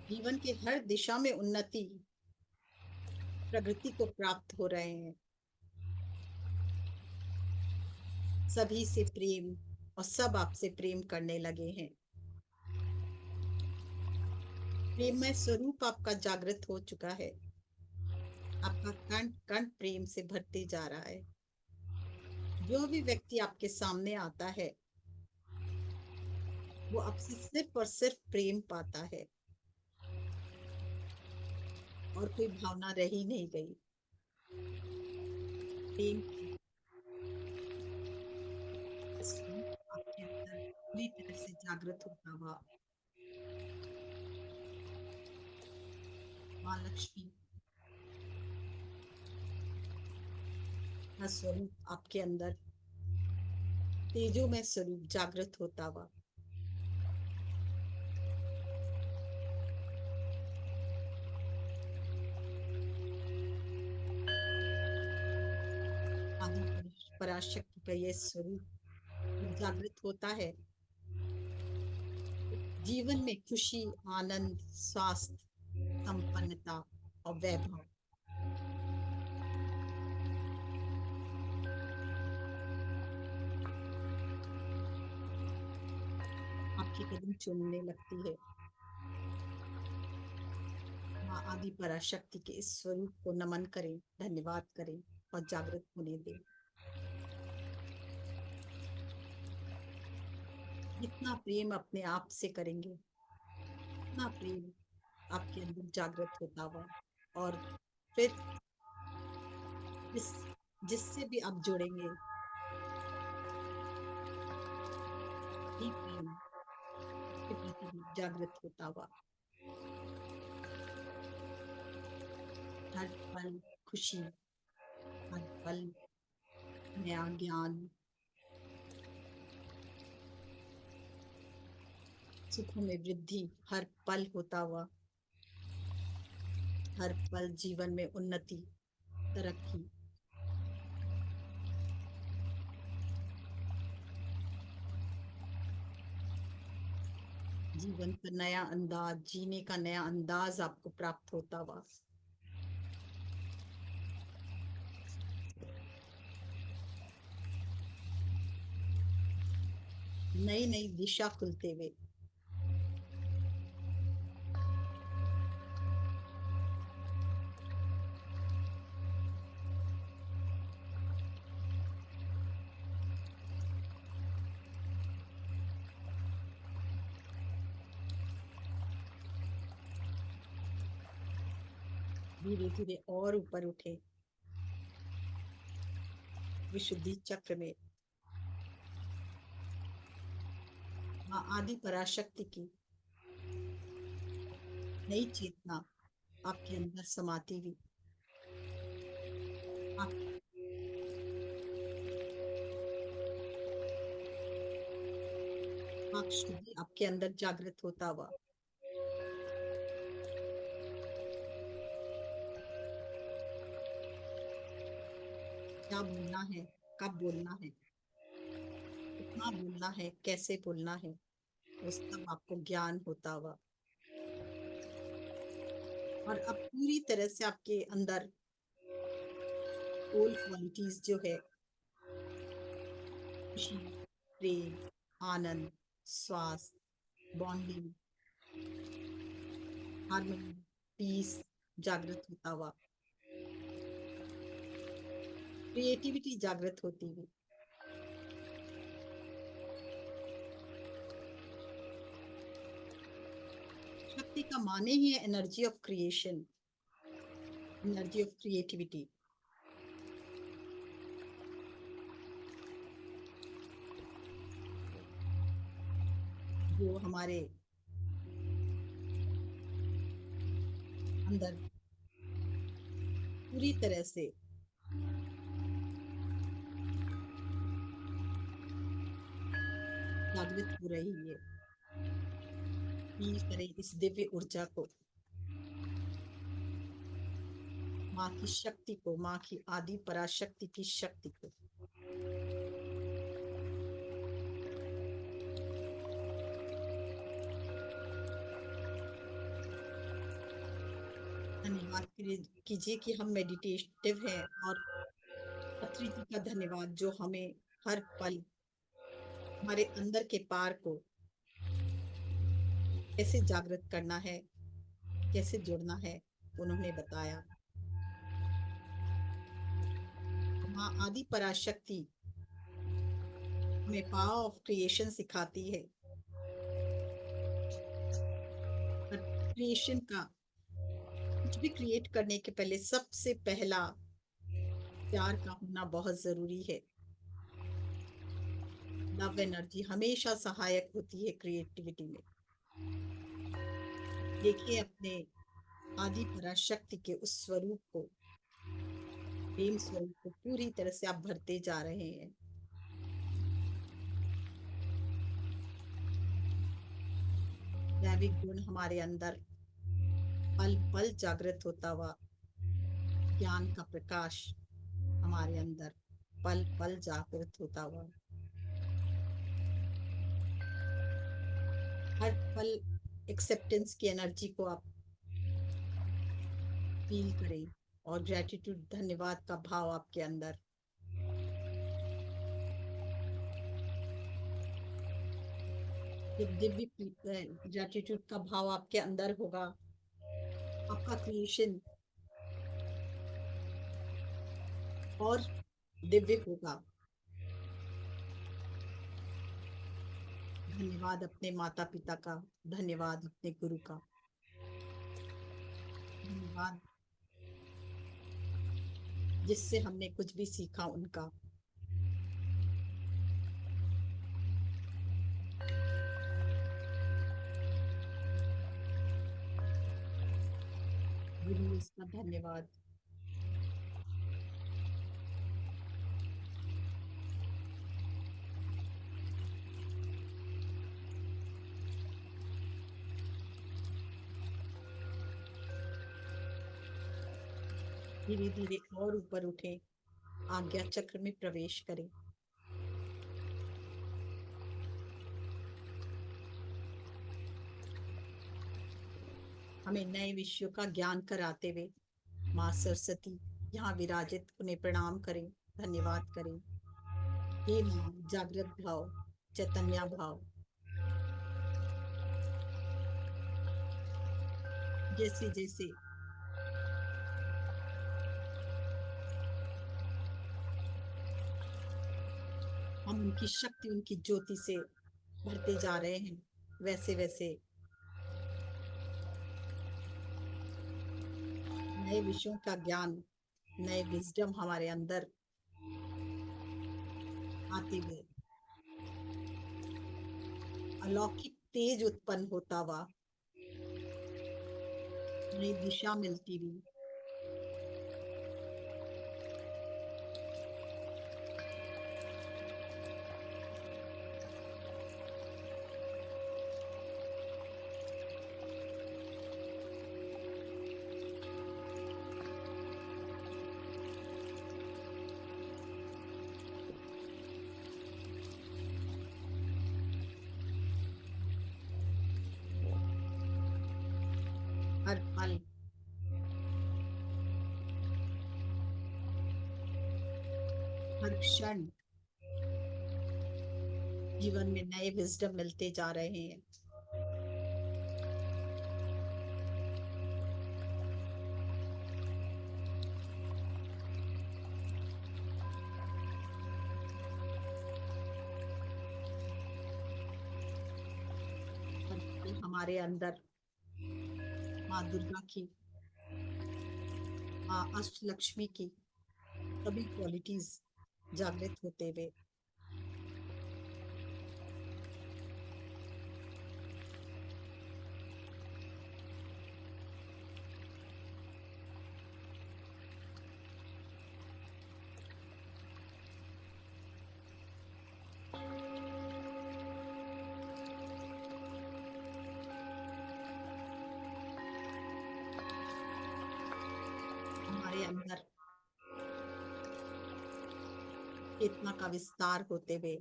S2: जीवन के हर दिशा में उन्नति, प्रगति को प्राप्त हो रहे हैं। सभी से प्रेम और सब आपसे प्रेम करने लगे हैं। प्रेममय स्वरूप आपका जागृत हो चुका है। आपका कण कण प्रेम से भरते जा रहा है। जो भी व्यक्ति आपके सामने आता है वो आपसे सिर्फ और सिर्फ प्रेम पाता है और कोई भावना रह ही नहीं गई। प्रेम की स्वरूप आपके अंदर पूरी तरह से जागृत होता हुआ माँ लक्ष्मी का स्वरूप आपके अंदर तेजोमय स्वरूप जागृत होता हुआ आदि पराशक्ति का यह स्वरूप जागृत होता है। जीवन में खुशी, आनंद, स्वास्थ्य, संपन्नता और वैभव आपके कदम चूमने लगती है। माँ आदि पराशक्ति के इस स्वरूप को नमन करें, धन्यवाद करें और जागृत होने दें। जितना प्रेम अपने आप से करेंगे उतना प्रेम आपके अंदर जागृत होता हुआ और फिर जिससे भी आप जुड़ेंगे ही प्रेम के प्रति भी जागृत होता हुआ हर पल खुशी, हर पल नया ज्ञान, सुखों में वृद्धि हर पल होता हुआ, हर पल जीवन में उन्नति, तरक्की, जीवन का नया अंदाज, जीने का नया अंदाज आपको प्राप्त होता हुआ नई नई दिशा खुलते हुए धीरे धीरे और ऊपर उठे विशुद्धि चक्र में माँ आदि पराशक्ति की नई चेतना आपके अंदर समाती हुई शुद्धि आपके अंदर जागृत होता हुआ क्या बोलना है, कब बोलना है, कितना बोलना है, कैसे बोलना है, वो सब आपको ज्ञान होता हुआ और अब पूरी तरह से आपके अंदर सोल क्वालिटीज जो है खुशी, प्रेम, आनंद, स्वास्थ्य, बॉन्डिंग, हार्मनी, पीस जागृत होता हुआ क्रिएटिविटी जागृत होती हुई शक्ति का माने ही है energy of creation, energy of creativity. जो हमारे अंदर पूरी तरह से जागृत हो रही है, फील करें इस दिव्य ऊर्जा को, माँ की शक्ति को, माँ की आदि पराशक्ति की शक्ति को। धन्यवाद कीजिए कि हम मेडिटेटिव हैं, और पत्री जी का धन्यवाद जो हमें हर पल हमारे अंदर के पार को कैसे जागृत करना है, कैसे जुड़ना है, उन्होंने बताया। माँ आदि पराशक्ति हमें पावर ऑफ क्रिएशन सिखाती है। क्रिएशन का कुछ भी क्रिएट करने के पहले सबसे पहला प्यार का होना बहुत जरूरी है। लव एनर्जी हमेशा सहायक होती है क्रिएटिविटी में। देखिए अपने आदि पराशक्ति के उस स्वरूप को, प्रेम स्वरूप को पूरी तरह से आप भरते जा रहे हैं। दैविक गुण हमारे अंदर पल पल जागृत होता हुआ, ज्ञान का प्रकाश हमारे अंदर पल पल जागृत होता हुआ, हर पल एक्सेप्टेंस की एनर्जी को आप फील करें, और ग्रेटिट्यूड, धन्यवाद का भाव आपके अंदर। जब दिव्य ग्रेटिट्यूड का भाव आपके अंदर होगा, आपका क्रिएशन और दिव्य होगा। धन्यवाद अपने माता पिता का, धन्यवाद अपने गुरु का, धन्यवाद जिससे हमने कुछ भी सीखा उनका। यूनिवर्स का धन्यवाद। धीरे धीरे और ऊपर उठे, आज्ञा चक्र में प्रवेश करें। हमें नए विषयों का ज्ञान कराते हुए माँ सरस्वती यहाँ विराजित, उन्हें प्रणाम करें, धन्यवाद करें। हे माँ जागृत भाव, चैतन्य भाव, जैसे जैसे हम उनकी शक्ति, उनकी ज्योति से भरते जा रहे हैं, वैसे वैसे नए विषयों का ज्ञान, नए विजडम हमारे अंदर आते हुए अलौकिक तेज उत्पन्न होता हुआ, नई दिशा मिलती हुई, हर पल हर क्षण जीवन में नए विजडम मिलते जा रहे हैं। हर पल हमारे अंदर माँ दुर्गा की, माँ अष्टलक्ष्मी की सभी क्वालिटीज जागृत होते हुए हमारे अंदर चेतना का विस्तार होते हुए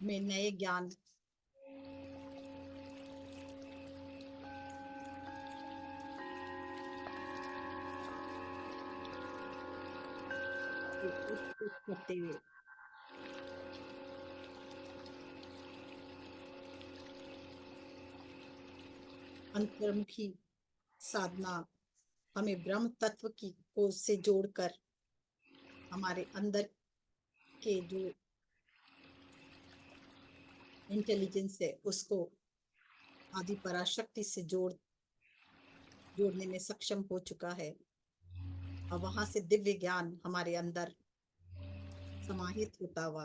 S2: में नए ज्ञान करते हुए अंतर्मुखी साधना हमें ब्रह्म तत्व की को से जोड़कर हमारे अंदर के जो इंटेलिजेंस है उसको आदि पराशक्ति से जोड़ने में सक्षम हो चुका है, और वहां से दिव्य ज्ञान हमारे अंदर समाहित होता हुआ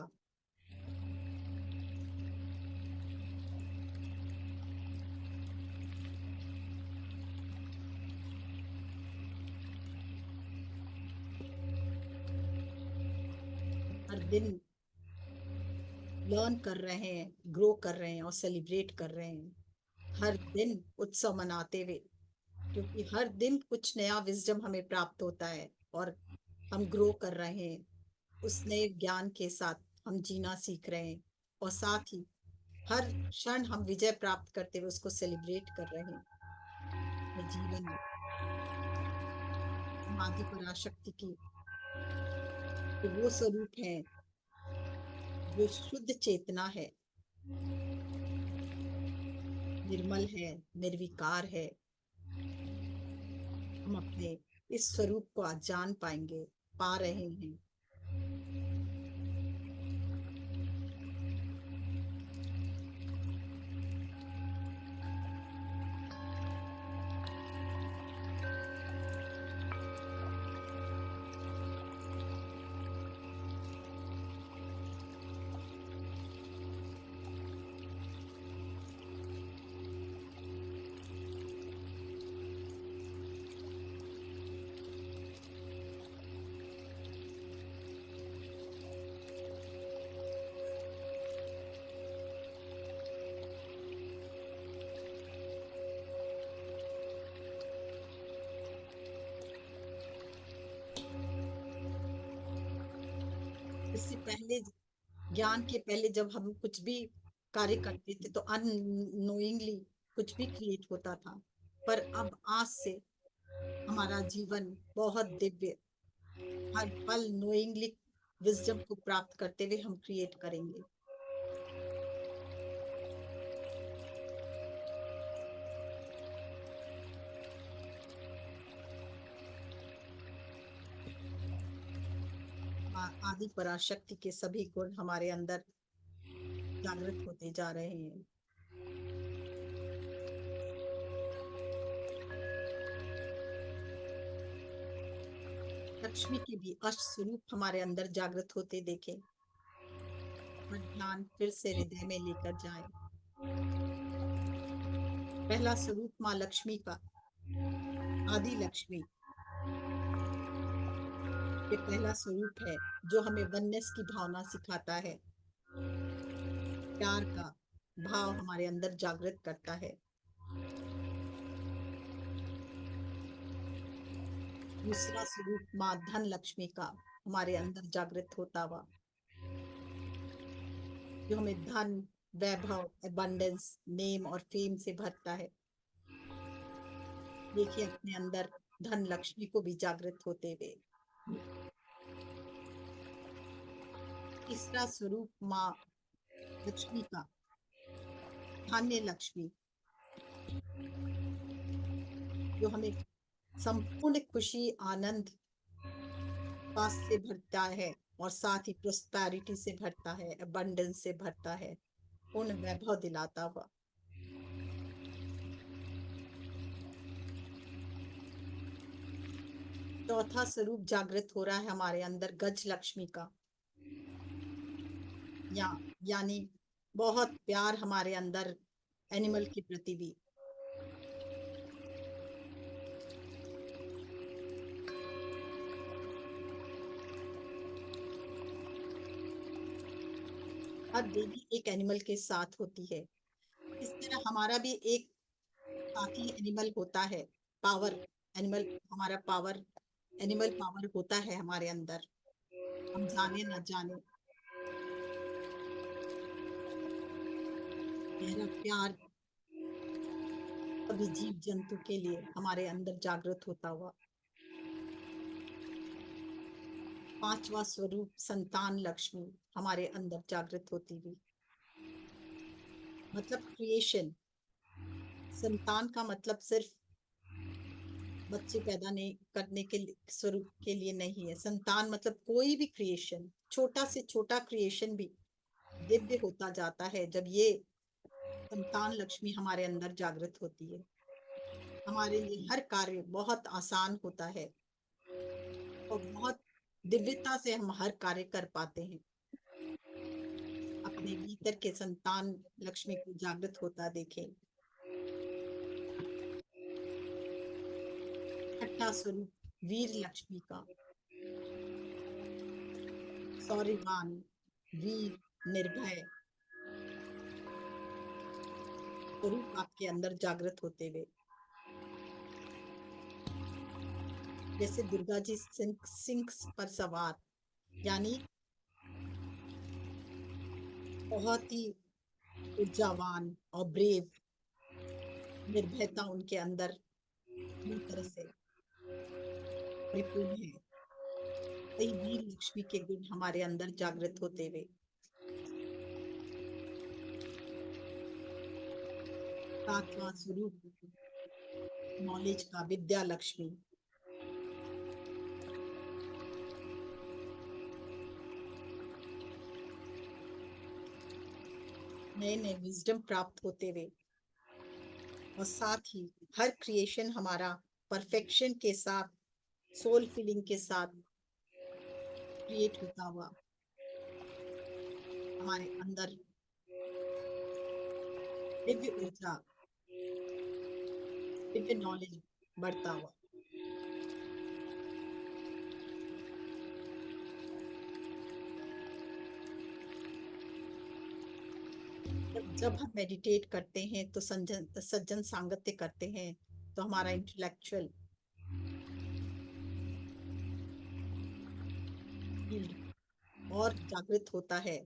S2: हर दिन लर्न कर रहे हैं, ग्रो कर रहे हैं और सेलिब्रेट कर रहे हैं, हर दिन उत्सव मनाते हुए, क्योंकि हर दिन कुछ नया विजडम हमें प्राप्त होता है और हम ग्रो कर रहे हैं। उस नए ज्ञान के साथ हम जीना सीख रहे हैं, और साथ ही हर क्षण हम विजय प्राप्त करते हुए उसको सेलिब्रेट कर रहे हैं अपने जीवन में। हम आदि पराशक्ति की तो वो स्वरूप है जो शुद्ध चेतना है, निर्मल है, निर्विकार है। हम अपने इस स्वरूप को आज जान पाएंगे, पा रहे हैं। इससे पहले, ज्ञान के पहले, जब हम कुछ भी कार्य करते थे तो अननोइंगली कुछ भी क्रिएट होता था, पर अब आज से हमारा जीवन बहुत दिव्य, हर पल नोइंगली विजडम को प्राप्त करते हुए हम क्रिएट करेंगे। आदि पराशक्ति के सभी गुण हमारे अंदर जागृत होते जा रहे हैं। लक्ष्मी के भी अष्ट स्वरूप हमारे अंदर जागृत होते देखे, और ध्यान फिर से हृदय में लेकर जाए। पहला स्वरूप माँ लक्ष्मी का, आदि लक्ष्मी, ये पहला स्वरूप है जो हमें वननेस की भावना सिखाता है, प्यार का भाव हमारे अंदर जागृत करता है। दूसरा स्वरूप माँ धन लक्ष्मी का हमारे अंदर जागृत होता हुआ, जो हमें धन, वैभव, एबंडेंस, नेम और फेम से भरता है। देखिए अपने अंदर धन लक्ष्मी को भी जागृत होते हुए। तीसरा स्वरूप माँ लक्ष्मी का, धान्य लक्ष्मी, जो हमें संपूर्ण खुशी, आनंद, स्वास्थ्य से भरता है, और साथ ही प्रोस्पैरिटी से भरता है, अबंडेंस से भरता है, पूर्ण वैभव दिलाता हुआ। चौथा स्वरूप जागृत हो रहा है हमारे अंदर गज लक्ष्मी का, यानी बहुत प्यार हमारे अंदर एनिमल के प्रति भी। हर देवी एक एनिमल के साथ होती है, इस तरह हमारा भी एक साथी एनिमल होता है। पावर एनिमल, हमारा पावर, एनिमल पावर होता है हमारे अंदर, हम जाने न जाने। गहरा प्यार सभी जीव जंतु के लिए हमारे अंदर जागृत होता हुआ। पांचवा स्वरूप संतान लक्ष्मी हमारे अंदर जागृत होती हुई। मतलब क्रिएशन, संतान का मतलब सिर्फ बच्चे पैदा नहीं करने के स्वरूप के लिए नहीं है। संतान मतलब कोई भी क्रिएशन, छोटा से छोटा क्रिएशन भी दिव्य होता जाता है जब ये संतान लक्ष्मी हमारे अंदर जागृत होती है। हमारे लिए हर कार्य बहुत आसान होता है और बहुत दिव्यता से हम हर कार्य कर पाते हैं। अपने भीतर के संतान लक्ष्मी को जागृत होता देखें। छठा स्वरूप वीर लक्ष्मी का, शौर्यवान, वीर, निर्भय स्वरूप आपके अंदर जागृत होते हुए। जैसे दुर्गा जी सिंह पर सवार, यानी बहुत ही ऊर्जावान और ब्रेव, निर्भयता उनके अंदर पूरी तरह से परिपूर्ण है। वही वीर लक्ष्मी के गुण हमारे अंदर जागृत होते हुए। सातवां स्वरूप नॉलेज का, विद्या लक्ष्मी। नए नए विजडम प्राप्त होते हुए और साथ ही हर क्रिएशन हमारा परफेक्शन के साथ, सोल फीलिंग के साथ क्रिएट होता हुआ हमारे अंदर दिव्य ऊर्जा, दिव्य नॉलेज बढ़ता हुआ। जब हम मेडिटेट करते हैं तो सज्जन सांगत्य करते हैं तो हमारा इंटेलेक्चुअल फील्ड और जागृत होता है।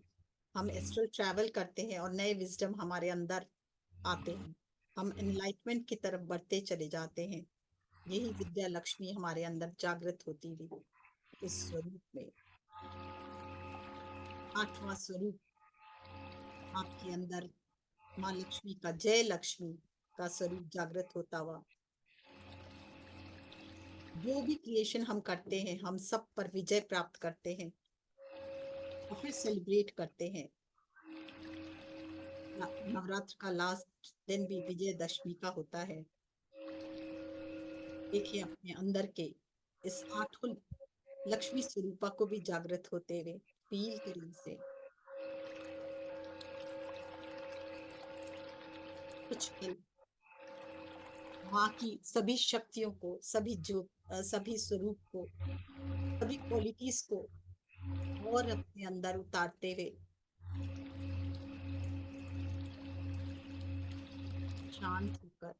S2: हम एस्ट्रल ट्रैवल करते हैं और नए विजडम हमारे अंदर आते हैं। हम एनलाइटमेंट की तरफ बढ़ते चले जाते हैं। यही विद्या लक्ष्मी हमारे अंदर जागृत होती हुई इस स्वरूप में। आठवां स्वरूप आपके अंदर माँ लक्ष्मी का, जय लक्ष्मी का स्वरूप जागृत होता हुआ। जो भी क्रिएशन हम करते हैं हम सब पर विजय प्राप्त करते हैं और फिर सेलिब्रेट करते हैं। नवरात्र का लास्ट दिन भी विजयदशमी का होता है। देखिए अपने अंदर के इस आठों लक्ष्मी स्वरूपा को भी जागृत होते हुए फील करें से। कुछ पल माँ की सभी शक्तियों को, सभी स्वरूप को, सभी क्वालिटीज को और अपने अंदर उतारते हुए शांत होकर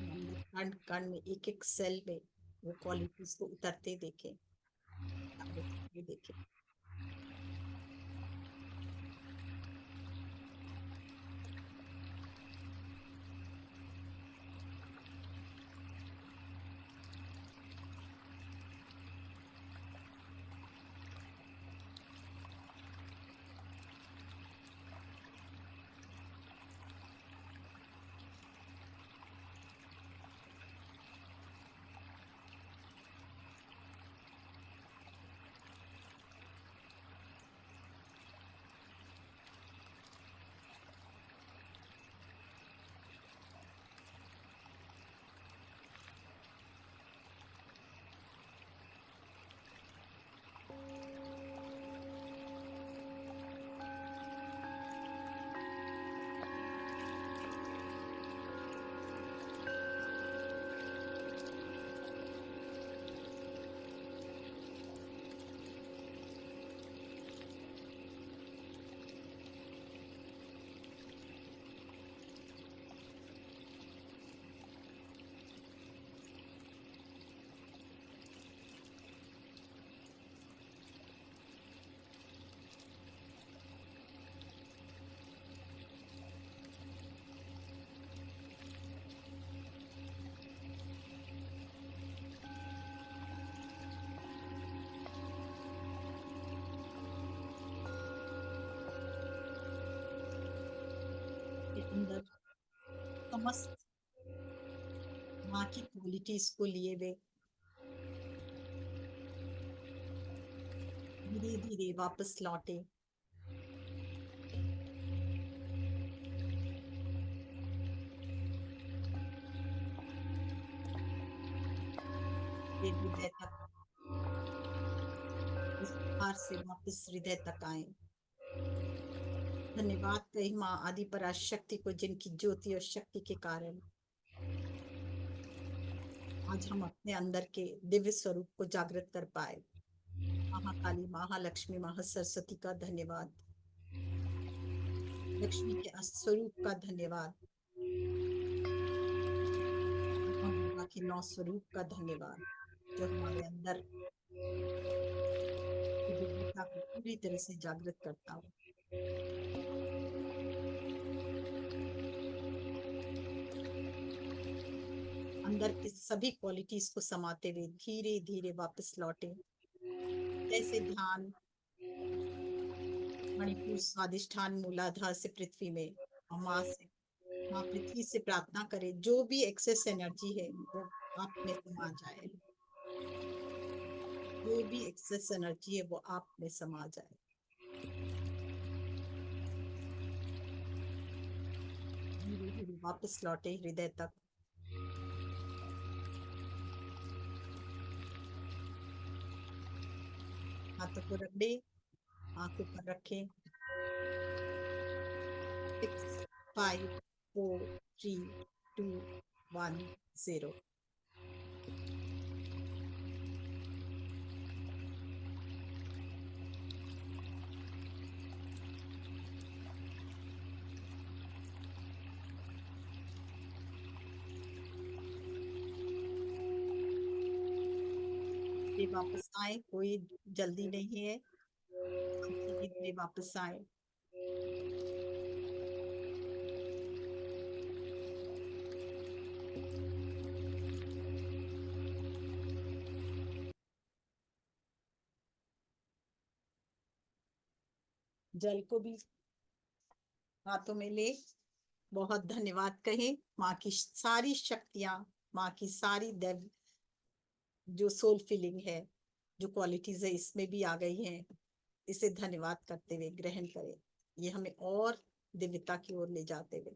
S2: अंदर कण कण में, एक एक सेल में वो क्वालिटीज को उतरते देखें, देखें। समस्त माँ की क्वालिटीज को लिए वे धीरे धीरे वापस लौटे। वे हृदय तक, इस हार से वापस हृदय तक आए। धन्यवाद कही माँ आदि पराशक्ति को, जिनकी ज्योति और शक्ति के कारण आज हम अपने अंदर के दिव्य स्वरूप को जागृत कर पाए। महाकाली, महालक्ष्मी, महासरस्वती का धन्यवाद। लक्ष्मी के स्वरूप का धन्यवाद। माँ के 9 स्वरूप का धन्यवाद, जो हमारे अंदर दिव्यता को पूरी तरह से जागृत करता हो। अंदर की सभी क्वालिटीज को समाते हुए धीरे धीरे वापस लौटे। जैसे ध्यान मणिपुर स्वादिष्ठान मूलाधार से पृथ्वी में, और माँ पृथ्वी से प्रार्थना करे जो भी एक्सेस एनर्जी है वो आप में समा जाए। जो भी एक्सेस एनर्जी है वो आप में समा जाए। धीरे धीरे वापस लौटे हृदय तक। हाथों को रगड़े, आंखों पर रखें। 6, 5, 4, 3, 2, 1, 0। ये वापस आए, कोई जल्दी नहीं है। धीरे धीरे वापस आए। जल को भी हाथों में ले, बहुत धन्यवाद कहें। माँ की सारी शक्तियां, माँ की सारी देव जो सोल फीलिंग है, जो क्वालिटीज है इसमें भी आ गई हैं। इसे धन्यवाद करते हुए ग्रहण करें। ये हमें और दिव्यता की ओर ले जाते हुए।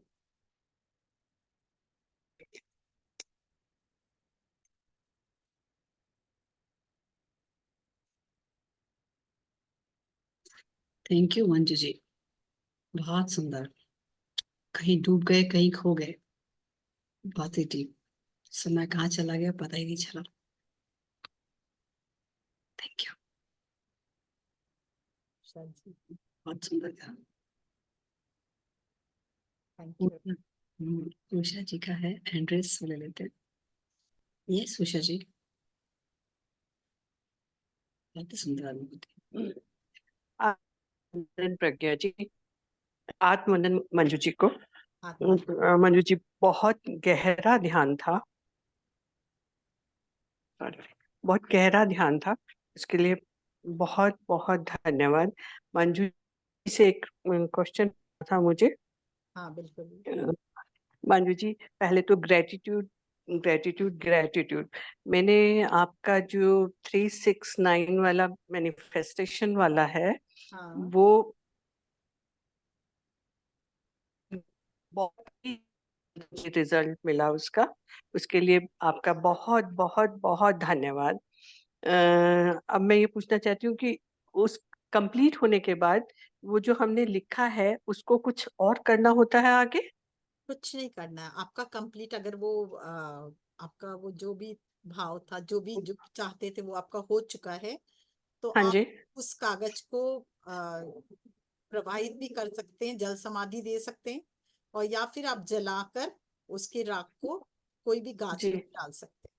S1: थैंक यू मंजू जी, बहुत सुंदर। कहीं डूब गए, कहीं खो गए। बहुत ही डीप। समय कहाँ चला गया पता ही नहीं चला। थैंक यू, बहुत सुंदर था।
S2: Thank you.
S1: उषा जी का है, एड्रेस ले लेते हैं। ये उषा जी बहुत ही सुंदर अनुभूति।
S3: आत्मवंदन प्रज्ञा जी, आत्मवंदन मंजू जी को।
S2: आत्मा
S3: मंजू जी, बहुत गहरा ध्यान था, बहुत गहरा ध्यान था। इसके लिए बहुत बहुत धन्यवाद। मंजू जी से एक क्वेश्चन था मुझे।
S2: हाँ बिल्कुल।
S3: मंजू जी, पहले तो ग्रेटिट्यूड ग्रेटिट्यूड ग्रेटिट्यूड। मैंने आपका जो 369 वाला मैनिफेस्टेशन वाला है,
S2: हाँ
S3: वो बहुत ही रिजल्ट मिला उसका। उसके लिए आपका बहुत बहुत बहुत धन्यवाद। अब मैं ये पूछना चाहती हूँ कि उस कंप्लीट होने के बाद वो जो हमने लिखा है उसको कुछ और करना होता है आगे?
S2: कुछ नहीं करना है आपका कंप्लीट। अगर वो आपका वो जो भी भाव था, जो भी जो चाहते थे वो आपका हो चुका है, तो
S3: हाँ
S2: आप
S3: जी।
S2: उस कागज को प्रवाहित भी कर सकते हैं, जल समाधि दे सकते हैं, और या फिर आप जलाकर उसके राख को कोई भी गाछ
S3: जी
S2: में डाल सकते हैं।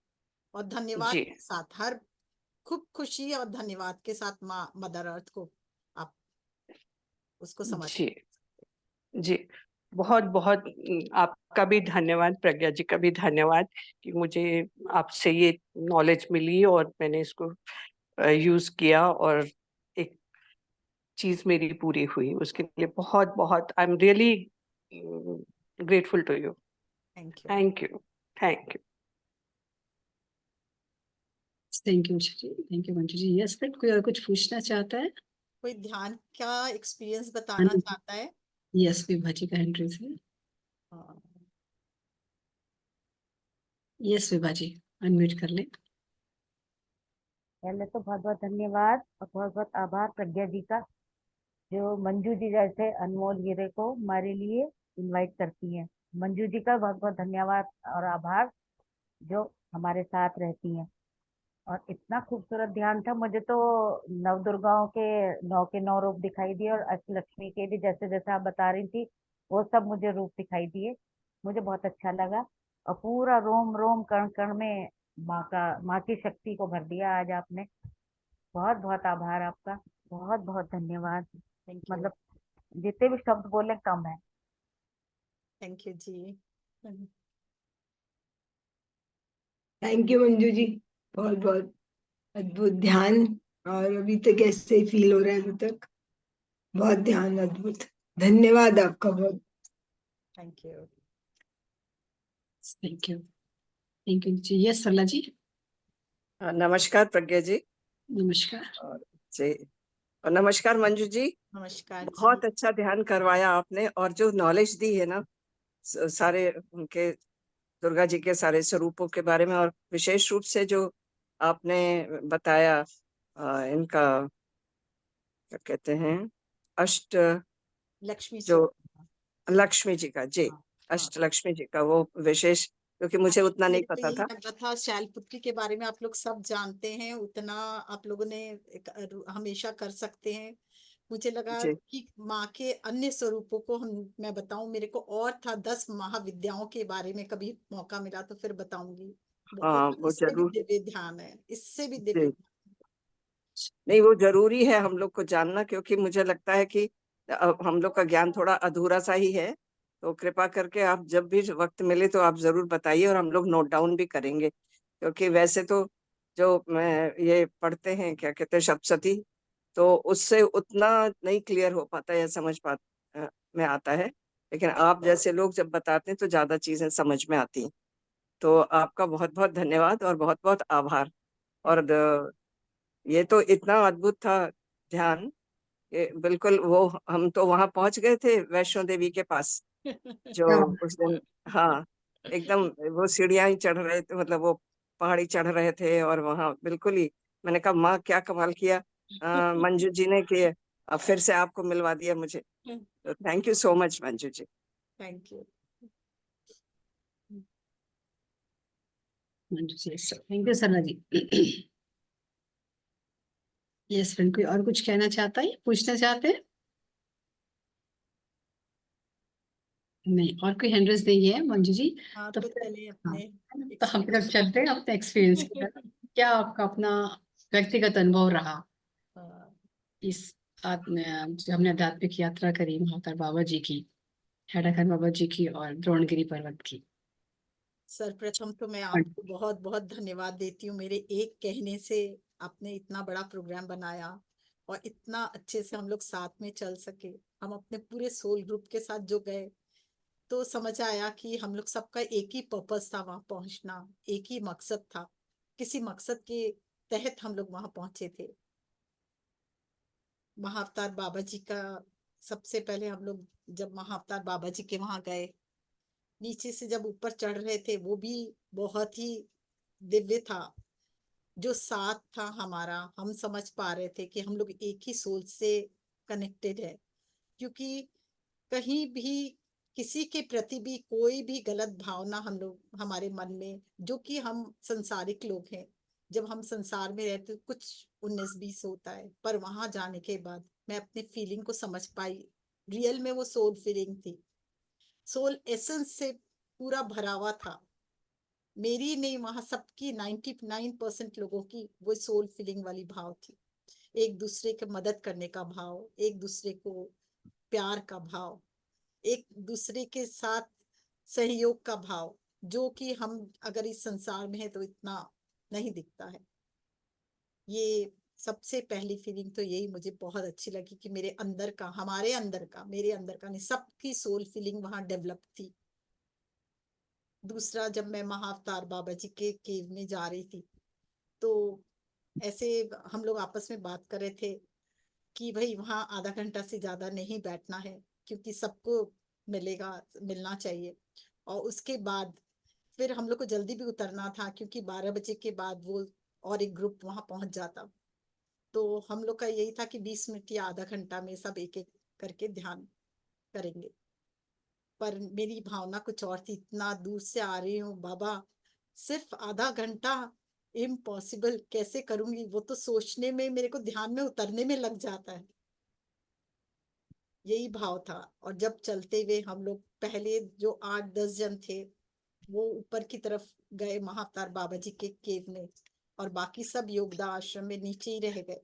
S2: और धन्यवाद
S3: जी
S2: के साथ, हर खूब खुशी और धन्यवाद के साथ माँ मदर अर्थ को आप उसको समर्पित।
S3: जी जी। बहुत बहुत आपका भी धन्यवाद, प्रज्ञा जी का भी धन्यवाद कि मुझे आपसे ये नॉलेज मिली और मैंने इसको यूज किया और एक चीज मेरी पूरी हुई। उसके लिए बहुत बहुत I am really grateful to you.
S2: Thank you.
S3: Thank you, thank you.
S1: Thank you ji, thank you Manju ji. Yes friend, कोई और कुछ पूछना चाहता है?
S2: कोई ध्यान का एक्सपीरियंस बताना चाहता है?
S1: यस, विभा जी का हैंड रेज है।
S2: हाँ,
S1: यस विभा जी, अनम्यूट कर ले।
S4: पहले तो बहुत बहुत धन्यवाद और बहुत बहुत आभार प्रज्ञा जी का, जो मंजू जी जैसे अनमोल हीरे को हमारे लिए इनवाइट करती हैं। मंजू जी का बहुत बहुत धन्यवाद और आभार, जो हमारे साथ रहती हैं। और इतना खूबसूरत ध्यान था, मुझे तो नव दुर्गाओं के 9 रूप दिखाई दिए, और अष्टलक्ष्मी के भी जैसे जैसे आप बता रही थी वो सब मुझे रूप दिखाई दिए। मुझे बहुत अच्छा लगा और पूरा रोम रोम कण कण में माँ की शक्ति को भर दिया आज आपने। बहुत बहुत आभार आपका, बहुत बहुत धन्यवाद।
S2: Thank you.
S4: मतलब जितने भी शब्द बोले कम है।
S2: Thank you ji.
S5: Thank you Manju ji, बहुत बहुत अद्भुत ध्यान। और अभी तक ऐसे ही फील हो रहा है अभी तक, बहुत ध्यान अद्भुत। धन्यवाद आपका बहुत।
S2: Thank you.
S1: Thank you, thank you ji. Yes Sarla ji,
S6: नमस्कार प्रज्ञा जी।
S1: नमस्कार।
S6: और जी, और नमस्कार मंजू जी।
S2: नमस्कार जी।
S6: बहुत अच्छा ध्यान करवाया आपने, और जो नॉलेज दी है ना सारे उनके, दुर्गा जी के सारे स्वरूपों के बारे में, और विशेष रूप से जो आपने बताया इनका क्या कहते हैं, अष्ट,
S2: लक्ष्मी
S6: जो
S2: स्वरूप।
S6: लक्ष्मी जी का, जी
S2: हाँ, हाँ।
S6: अष्ट लक्ष्मी जी का वो विशेष, क्योंकि मुझे उतना नहीं
S2: मेरे को
S6: पता
S2: यही
S6: था।
S2: लगा था, शैलपुत्री के बारे में आप लोग सब जानते हैं, उतना आप लोगों ने हमेशा कर सकते हैं। मुझे लगा
S6: जी
S2: कि माँ के अन्य स्वरूपों को मैं बताऊं, मेरे को और था 10 महाविद्याओं के बारे में, कभी मौका मिला तो फिर बताऊंगी।
S6: हाँ,
S2: बहुत
S6: वो
S2: इससे भी
S6: जरूर।
S2: दिव्य ध्यान है, इससे भी
S6: जी,
S2: दिव्य।
S6: नहीं वो जरूरी है हम लोग को जानना, क्योंकि मुझे लगता है कि हम लोग का ज्ञान थोड़ा अधूरा सा ही है। तो कृपा करके आप जब भी वक्त मिले तो आप जरूर बताइए, और हम लोग नोट डाउन भी करेंगे। क्योंकि वैसे तो जो मैं ये पढ़ते हैं क्या कहते हैं सप्तशती, तो उससे उतना नहीं क्लियर हो पाता है, समझ में आता है। लेकिन आप जैसे लोग जब बताते हैं तो ज्यादा चीजें समझ में आती हैं। तो आपका बहुत बहुत धन्यवाद और बहुत बहुत आभार। और ये तो इतना अद्भुत था ध्यान, ये बिल्कुल वो, हम तो वहां पहुंच गए थे वैष्णो देवी के पास जो उस दिन। हाँ, एकदम वो सीढ़ियां ही चढ़ रहे थे, मतलब वो पहाड़ी चढ़ रहे थे, और वहां बिल्कुल ही मैंने कहा माँ क्या कमाल किया मंजू जी ने, कि अब फिर से आपको मिलवा दिया मुझे। तो thank you so much Manju ji.
S2: Thank you.
S1: Manju ji, thank you Sarla ji. Yes friend, कोई और कुछ कहना चाहता है, पूछना चाहते हैं? नहीं, और कोई हैंड रेज नहीं है मंजू जी।
S2: हाँ,
S1: तो
S2: तो
S1: फिर
S2: चलिए
S1: हाँ,
S2: अपने
S1: तो हम लोग चलते हैं अपने एक्सपीरियंस की तरफ। क्या आपका अपना व्यक्तिगत अनुभव रहा इस जो हमने आध्यात्मिक यात्रा करी महाकाल बाबा जी की, हेडाखंड बाबा जी की और द्रोणगिरी पर्वत की?
S2: सर्वप्रथम तो मैं आपको बहुत बहुत धन्यवाद देती हूँ, मेरे एक कहने से आपने इतना बड़ा प्रोग्राम बनाया और इतना अच्छे से हम लोग साथ में चल सके। हम अपने पूरे सोल ग्रुप के साथ जो गए तो समझ आया कि हम लोग सबका एक ही पर्पस था, वहां पहुंचना, एक ही मकसद था। किसी मकसद के तहत हम लोग वहां पहुंचे थे। महाअवतार बाबा जी का, सबसे पहले हम लोग जब महाअवतार बाबा जी के वहां गए, नीचे से जब ऊपर चढ़ रहे थे, वो भी बहुत ही दिव्य था। जो साथ था हमारा, हम समझ पा रहे थे कि हम लोग एक ही सोल से कनेक्टेड है। क्योंकि कहीं भी किसी के प्रति भी कोई भी गलत भावना हम लोग हमारे मन में, जो कि हम संसारिक लोग हैं, जब हम संसार में रहते कुछ 19-20 होता है, पर वहां जाने के बाद मैं अपने फीलिंग को समझ पाई। रियल में वो सोल फीलिंग थी, सोल एसेंस से पूरा भरा हुआ था। मेरी नहीं, वहां सबकी 99% लोगों की वो सोल फीलिंग वाली भाव थी। एक दूसरे के मदद करने का भाव, एक दूसरे को प्यार का भाव, एक दूसरे के साथ सहयोग का भाव, जो कि हम अगर इस संसार में है तो इतना नहीं दिखता है। ये सबसे पहली फीलिंग तो यही मुझे बहुत अच्छी लगी कि मेरे अंदर का, हमारे अंदर का, मेरे अंदर का नहीं, सबकी सोल फीलिंग वहां डेवलप थी। दूसरा, जब मैं महाअवतार बाबा जी के केव में जा रही थी, तो ऐसे हम लोग आपस में बात कर रहे थे कि भाई वहाँ आधा घंटा से ज्यादा नहीं बैठना है, क्योंकि सबको मिलना चाहिए। और उसके बाद फिर हम लोग को जल्दी भी उतरना था, क्योंकि 12 बजे के बाद वो और एक ग्रुप वहां पहुंच जाता। तो हम लोग का यही था कि 20 मिनट या आधा घंटा में सब एक एक करके ध्यान करेंगे। पर मेरी भावना कुछ और थी, इतना दूर से आ रही हूँ बाबा, सिर्फ आधा घंटा, इम्पॉसिबल, कैसे करूंगी? वो तो सोचने में, मेरे को ध्यान में उतरने में लग जाता है। यही भाव था। और जब चलते हुए हम लोग, पहले जो 8-10 जन थे वो ऊपर की तरफ गए महाअवतार बाबा जी के केव में, और बाकी सब योगदा आश्रम में नीचे ही रह गए।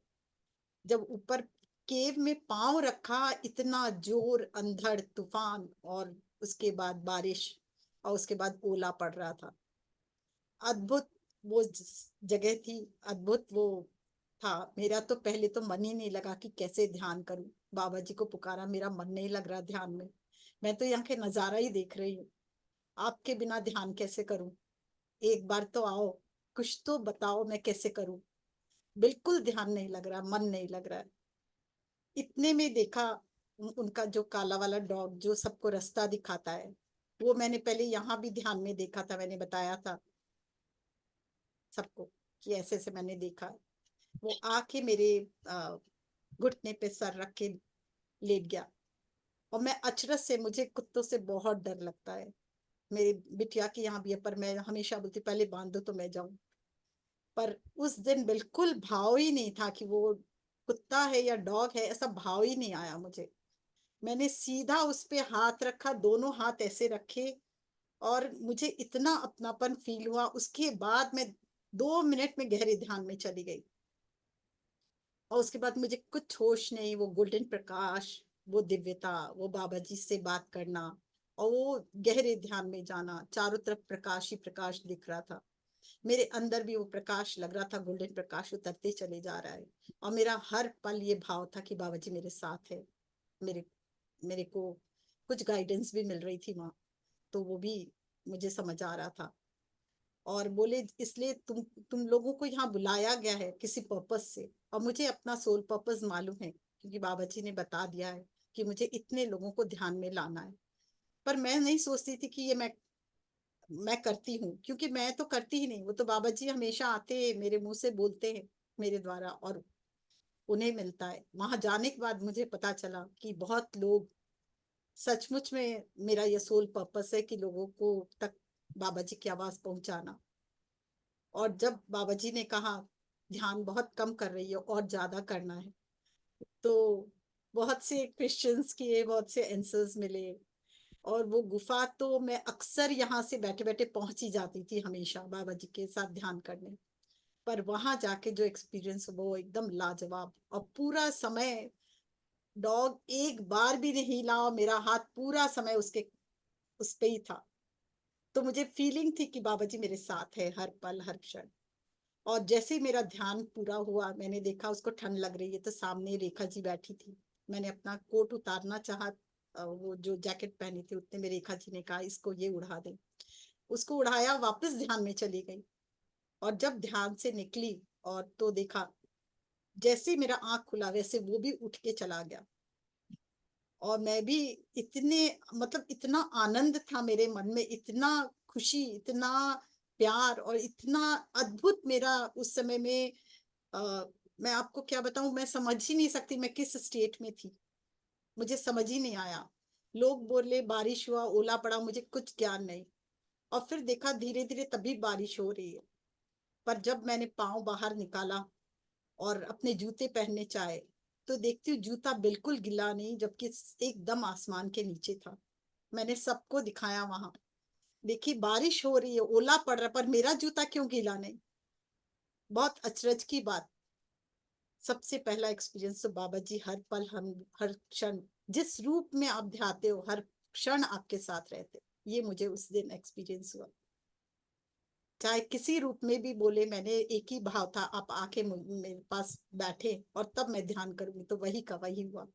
S2: जब ऊपर केव में पांव रखा, इतना जोर, अंधड़ तूफान, और उसके बाद बारिश, और उसके बाद ओला पड़ रहा था। अद्भुत वो जगह थी, अद्भुत वो था। मेरा तो पहले तो मन ही नहीं लगा कि कैसे ध्यान करूं। बाबा जी को पुकारा, मेरा मन नहीं लग रहा ध्यान में। मैं तो यहाँ के नजारा ही देख रही हूँ, आपके बिना ध्यान कैसे करूं? एक बार तो आओ, कुछ तो बताओ मैं कैसे करूं? बिल्कुल ध्यान नहीं लग रहा, मन नहीं लग रहा है। इतने में देखा उनका जो काला वाला डॉग जो सबको रास्ता दिखाता है, वो मैंने पहले यहाँ भी ध्यान में देखा था, मैंने बताया था सबको कि ऐसे ऐसे मैंने देखा। वो आके मेरे घुटने पे सर रख के लेट गया। और मैं अचरज से, मुझे कुत्तों से बहुत डर लगता है। मेरी बिटिया की यहाँ भी है, पर मैं हमेशा बोलती पहले बांध दो तो मैं जाऊं। पर उस दिन बिल्कुल भाव ही नहीं था कि वो कुत्ता है या डॉग है, ऐसा भाव ही नहीं आया मुझे। मैंने सीधा उस पे हाथ रखा, दोनों हाथ ऐसे रखे, और मुझे इतना अपनापन फील हुआ। उसके बाद मैं 2 मिनट में गहरे ध्यान में चली गई। और उसके बाद मुझे कुछ होश नहीं, वो गोल्डन प्रकाश, वो दिव्यता, वो बाबा जी से बात करना, और वो गहरे ध्यान में जाना। चारों तरफ प्रकाश ही प्रकाश दिख रहा था, मेरे अंदर भी वो प्रकाश लग रहा था, गोल्डन प्रकाश उतरते चले जा रहा है। और मेरा हर पल ये भाव था कि बाबा जी मेरे साथ है। मेरे मेरे को कुछ गाइडेंस भी मिल रही थी वहां, तो वो भी मुझे समझ आ रहा था। और बोले इसलिए तुम लोगों को यहाँ बुलाया गया है किसी पर्पस से। और मुझे अपना सोल पर्पस मालूम है, क्योंकि बाबा जी ने बता दिया है कि मुझे इतने लोगों को ध्यान में लाना है। पर मैं नहीं सोचती थी कि ये मैं करती हूँ, क्योंकि मैं तो करती ही नहीं। वो तो बाबा जी हमेशा आते हैं, मेरे मुंह से बोलते हैं मेरे द्वारा, और उन्हें मिलता है। वहां जाने के बाद मुझे पता चला कि बहुत लोग, सचमुच में मेरा ये सोल पर्पस है कि लोगों को तक बाबा जी की आवाज पहुंचाना। और जब बाबा जी ने कहा ध्यान बहुत कम कर रही है और ज्यादा करना है, तो बहुत से क्वेश्चंस किए, बहुत से आंसर्स मिले। और वो गुफा तो मैं अक्सर यहाँ से बैठे बैठे पहुंच ही जाती थी हमेशा बाबा जी के साथ ध्यान करने। पर वहां जाके जो एक्सपीरियंस, वो एकदम लाजवाब। और पूरा समय डॉग एक बार भी नहीं हिला, और मेरा हाथ पूरा समय उसके उस पे ही था। तो मुझे फीलिंग थी कि बाबा जी मेरे साथ है हर पल हर क्षण। और जैसे ही मेरा ध्यान पूरा हुआ, मैंने देखा उसको ठंड लग रही है, तो सामने रेखा जी बैठी थी। मैंने अपना कोट उतारना चाहा, वो जो जैकेट पहनी थी, उतने में रेखा जी ने कहा इसको ये उड़ा दे। उसको उड़ाया, वापस ध्यान में चली गई। और जब ध्यान से निकली, और तो देखा जैसे ही मेरा आंख खुला, वैसे वो भी उठ के चला गया। और मैं भी इतने, मतलब इतना आनंद था मेरे मन में, इतना खुशी, इतना प्यार, और इतना अद्भुत मेरा उस समय में। मैं आपको क्या बताऊं, मैं समझ ही नहीं सकती मैं किस स्टेट में थी। मुझे समझ ही नहीं आया। लोग बोले बारिश हुआ, ओला पड़ा, मुझे कुछ ज्ञान नहीं। और फिर देखा धीरे धीरे तभी बारिश हो रही है। पर जब मैंने पाँव बाहर निकाला और अपने जूते पहनने चाहे, तो देखती हूँ जूता बिल्कुल गिला नहीं, जबकि एकदम आसमान के नीचे था। मैंने सबको दिखाया वहां, देखी बारिश हो रही है, ओला पड़ रहा, पर मेरा जूता क्यों गीला नहीं? बहुत अचरज की बात। सबसे पहला एक्सपीरियंस तो बाबा जी हर पल, हम हर क्षण, जिस रूप में आप ध्याते हो, हर क्षण आपके साथ रहते। ये मुझे उस दिन एक्सपीरियंस हुआ। चाहे किसी रूप में भी बोले, मैंने एक ही भाव था, आप आके मेरे पास बैठे और तब मैं ध्यान करूंगी, तो वही का वही हुआ।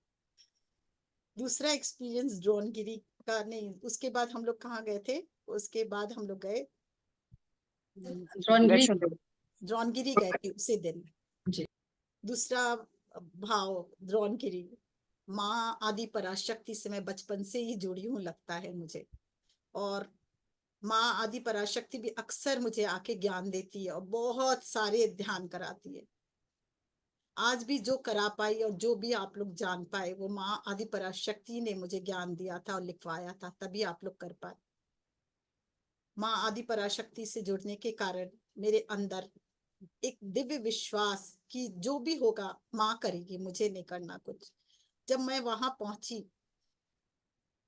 S2: दूसरा एक्सपीरियंस ड्रोनगिरी का नहीं, उसके बाद हम लोग कहाँ गए थे, उसके बाद हम लोग गए
S1: द्रोणगिरी
S6: वैष्णो देवी।
S2: द्रोणगिरी गए थे उसी दिन।
S1: जी।
S2: दूसरा भाव द्रोणगिरी, माँ आदि पराशक्ति से मैं बचपन से ही जुड़ी हूँ लगता है मुझे, और माँ आदि पराशक्ति भी अक्सर मुझे आके ज्ञान देती है और बहुत सारे ध्यान कराती है। आज भी जो करा पाई और जो भी आप लोग जान पाए वो माँ आदि पराशक्ति ने मुझे ज्ञान दिया था और लिखवाया था, तभी आप लोग कर पाए। माँ आदि पराशक्ति से जुड़ने के कारण मेरे अंदर एक दिव्य विश्वास कि जो भी होगा माँ करेगी, मुझे नहीं करना कुछ। जब मैं वहां पहुंची,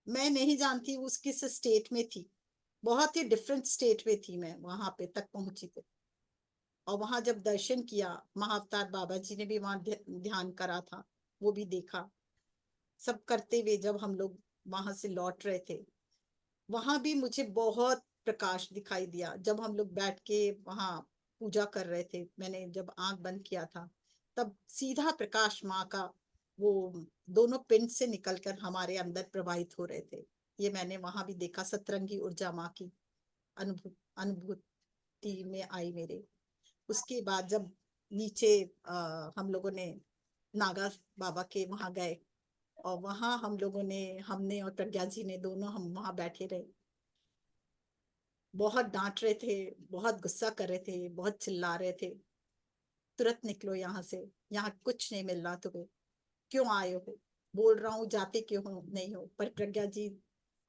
S2: मैं नहीं जानती उस किस स्टेट में थी, बहुत ही डिफरेंट स्टेट में थी मैं वहां पे तक पहुंची थी। और वहां जब दर्शन किया, महाअवतार बाबा जी ने भी वहां ध्यान करा था, वो भी देखा। सब करते हुए जब हम लोग वहां से लौट रहे थे, वहां भी मुझे बहुत प्रकाश दिखाई दिया। जब हम लोग बैठ के वहां पूजा कर रहे थे, मैंने जब आंख बंद किया था, तब सीधा प्रकाश माँ का वो दोनों पिंड से निकलकर हमारे अंदर प्रवाहित हो रहे थे। ये मैंने वहां भी देखा। सतरंगी ऊर्जा माँ की अनुभूति में आई मेरे। उसके बाद जब नीचे हम लोगों ने नागा बाबा के वहां गए, और वहां हम लोगों ने, हमने और प्रज्ञा जी ने दोनों, हम वहां बैठे रहे। बहुत डांट रहे थे, बहुत गुस्सा कर रहे थे, बहुत चिल्ला रहे थे, तुरंत निकलो यहाँ से, यहाँ कुछ नहीं मिलना तुम्हें, क्यों आए हो, बोल रहा हूँ जाते क्यों हो, नहीं हो। पर प्रज्ञा जी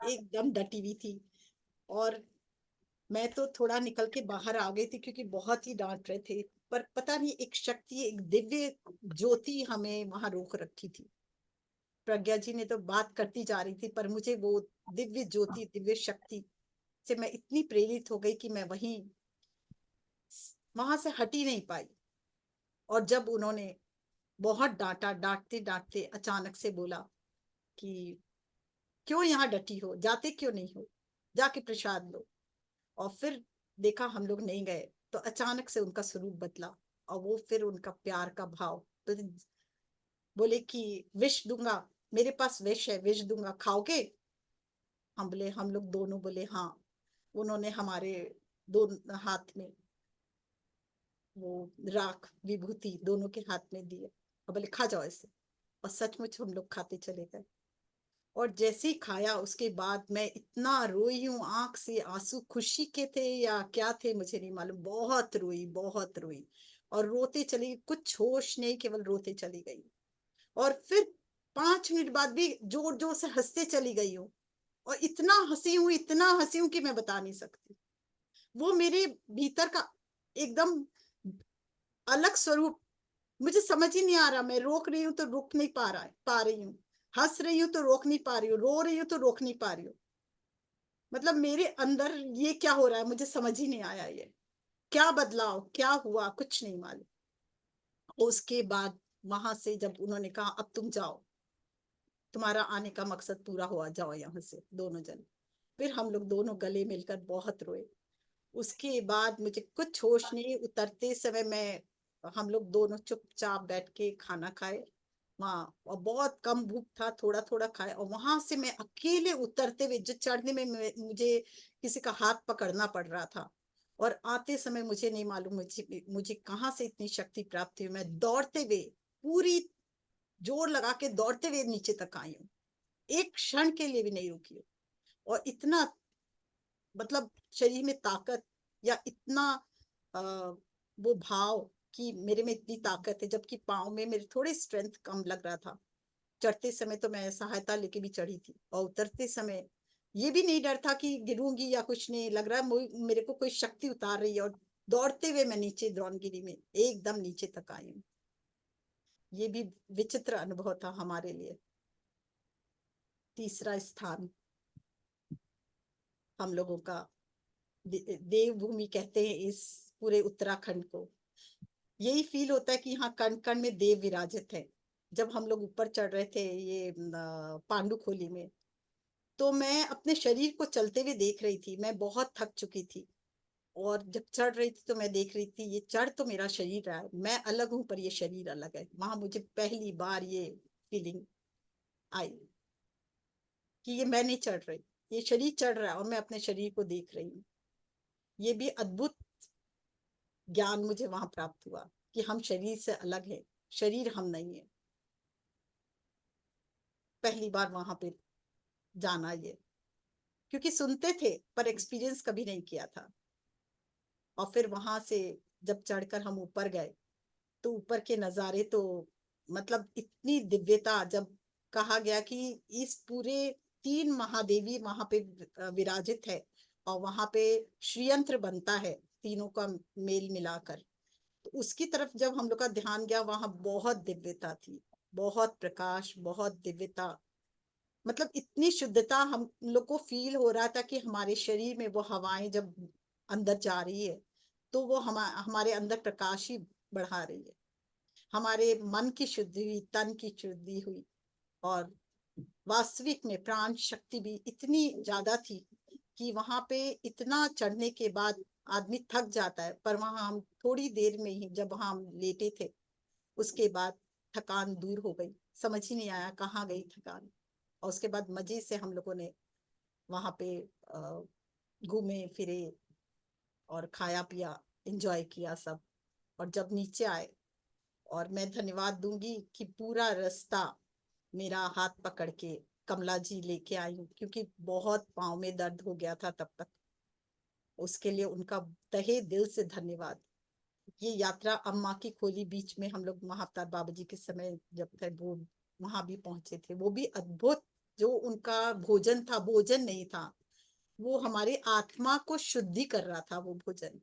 S2: एकदम डटी हुई थी, और मैं तो थोड़ा निकल के बाहर आ गई थी क्योंकि बहुत ही डांट रहे थे। पर पता नहीं एक शक्ति, एक दिव्य ज्योति हमें वहां रोक रखी थी। प्रज्ञा जी ने तो बात करती जा रही थी, पर मुझे वो दिव्य ज्योति, दिव्य शक्ति से मैं इतनी प्रेरित हो गई कि मैं वहां से हट ही नहीं पाई। और जब उन्होंने बहुत डांटा, डांटते डांटते अचानक से बोला कि क्यों यहाँ डटी हो, जाते क्यों नहीं हो, जाके प्रसाद लो। और फिर देखा हम लोग नहीं गए, तो अचानक से उनका स्वरूप बदला, और वो फिर उनका प्यार का भाव, तो बोले कि विष दूंगा, मेरे पास विष है, विष दूंगा, खाओगे? हम बोले, हम लोग दोनों बोले हाँ। उन्होंने हमारे दोनों हाथ में वो राख विभूति दोनों के हाथ में दिए और बोले खा जाओ ऐसे। और सचमुच हम लोग खाते चले गए। और जैसे ही खाया उसके बाद मैं इतना रोई हूँ, आंख से आंसू, खुशी के थे या क्या थे मुझे नहीं मालूम, बहुत रोई, बहुत रोई। और रोते चली गई, कुछ होश नहीं, केवल रोते चली गई। और फिर 5 मिनट बाद भी जोर जोर से हंसते चली गई हूँ। और इतना हंसी हूँ, इतना हंसी हूँ कि मैं बता नहीं सकती। वो मेरे भीतर का एकदम अलग स्वरूप, मुझे समझ ही नहीं आ रहा, मैं रोक रही हूँ तो रोक नहीं पा रही हूँ, हंस रही हूँ तो रोक नहीं पा रही हूँ, रो रही हूँ तो रोक नहीं पा रही हूँ। मतलब मेरे अंदर ये क्या हो रहा है, मुझे समझ ही नहीं आया। ये क्या बदलाव, क्या हुआ, कुछ नहीं मालूम। उसके बाद वहां से जब उन्होंने कहा अब तुम जाओ, तुम्हारा आने का मकसद पूरा हुआ, जाओ यहाँ से दोनों जन। फिर हम लोग दोनों गले मिलकर बहुत रोए। उसके बाद मुझे कुछ होश नहीं, उतरते समय मैं, हम लोग दोनों चुपचाप बैठ के खाना खाए वहाँ, और बहुत कम भूख था, थोड़ा थोड़ा खाए। और वहां से मैं अकेले उतरते हुए, जो चढ़ने में मुझे किसी का हाथ पकड़ना पड़ रहा था, और आते समय मुझे नहीं मालूम मुझे कहाँ से इतनी शक्ति प्राप्त हुई। मैं दौड़ते हुए, पूरी जोर लगा के दौड़ते हुए नीचे तक आई हूँ, एक क्षण के लिए भी नहीं रुकी हूँ। और इतना, मतलब शरीर में ताकत, या इतना आ, वो भाव कि मेरे में इतनी ताकत है, जबकि पाँव में मेरे थोड़े स्ट्रेंथ कम लग रहा था। चढ़ते समय तो मैं सहायता लेके भी चढ़ी थी, और उतरते समय ये भी नहीं डर था कि गिरूंगी या कुछ नहीं, लग रहा है मेरे को कोई शक्ति उतार रही है। और दौड़ते हुए मैं नीचे द्रोणगिरी में एकदम नीचे तक आई हूँ। ये भी विचित्र अनुभव था हमारे लिए। तीसरा स्थान हम लोगों का, देवभूमि कहते हैं इस पूरे उत्तराखंड को। यही फील होता है कि यहाँ कण कण में देव विराजित है। जब हम लोग ऊपर चढ़ रहे थे ये पांडुखोली में, तो मैं अपने शरीर को चलते हुए देख रही थी। मैं बहुत थक चुकी थी, और जब चढ़ रही थी तो मैं देख रही थी ये चढ़ तो मेरा शरीर रहा है, मैं अलग हूँ पर ये शरीर अलग है। वहां मुझे पहली बार ये फीलिंग आई कि ये मैं नहीं चढ़ रही, ये शरीर चढ़ रहा है और मैं अपने शरीर को देख रही हूँ। ये भी अद्भुत ज्ञान मुझे वहां प्राप्त हुआ कि हम शरीर से अलग है, शरीर हम नहीं है। पहली बार वहां पे जाना ये, क्योंकि सुनते थे पर एक्सपीरियंस कभी नहीं किया था। और फिर वहां से जब चढ़कर हम ऊपर गए तो ऊपर के नजारे तो मतलब इतनी दिव्यता, जब कहा गया कि इस पूरे 3 महादेवी वहां पे विराजित है और वहां पे श्रीयंत्र बनता है तीनों का मेल मिलाकर, तो उसकी तरफ जब हम लोग का ध्यान गया, वहां बहुत दिव्यता थी, बहुत प्रकाश, बहुत दिव्यता। मतलब इतनी शुद्धता हम लोग को फील हो रहा था कि हमारे शरीर में वो हवाएं जब अंदर जा रही है तो वो हमारे अंदर प्रकाश ही बढ़ा रही है। हमारे मन की शुद्धि हुई, तन की शुद्धि हुई, और वास्तविक में प्राण शक्ति भी इतनी ज्यादा थी कि वहां पे इतना चढ़ने के बाद आदमी थक जाता है, पर वहां हम थोड़ी देर में ही जब वहां हम लेटे थे उसके बाद थकान दूर हो गई, समझ ही नहीं आया कहाँ गई थकान। और उसके बाद मजे से हम लोगों ने वहां पे घूमे फिरे और खाया पिया, एंजॉय किया सब। और जब नीचे आए, और मैं धन्यवाद दूंगी कि पूरा रास्ता मेरा हाथ पकड़ के कमला जी लेके आई, क्योंकि बहुत पाँव में दर्द हो गया था तब तक। उसके लिए उनका तहे दिल से धन्यवाद। ये यात्रा अम्मा की खोली बीच में हम लोग महाअवतार बाबा जी के समय जब थे वो वहां भी पहुंचे थे, वो भी अद्भुत। जो उनका भोजन था, भोजन नहीं था, वो हमारे आत्मा को शुद्धि कर रहा था वो भोजन।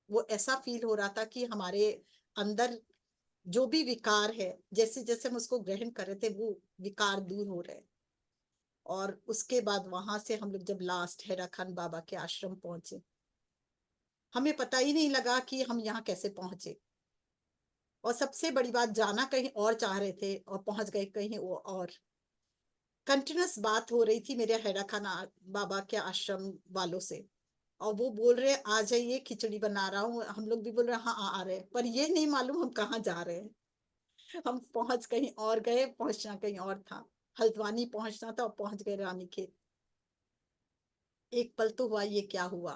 S2: वो ऐसा फील हो रहा था कि हमारे अंदर जो भी विकार है, जैसे जैसे हम उसको ग्रहण कर रहे थे वो विकार दूर हो रहे। और उसके बाद वहां से हम लोग जब लास्ट हेरा खान बाबा के आश्रम पहुंचे, हमें पता ही नहीं लगा कि हम यहाँ कैसे पहुंचे। और सबसे बड़ी बात, जाना कहीं और चाह रहे थे और पहुंच गए कहीं और। कंटिन्यूस बात हो रही थी मेरे हेरा खान बाबा के आश्रम वालों से, और वो बोल रहे आ जाइए खिचड़ी बना रहा हूँ, हम लोग भी बोल रहे हाँ आ रहे हैं, पर ये नहीं मालूम हम कहाँ जा रहे हैं। हम पहुंच कहीं और गए, पहुंचना कहीं और था। हल्द्वानी पहुंचना था और पहुंच गए रानीखेत। एक पल तो हुआ ये क्या हुआ,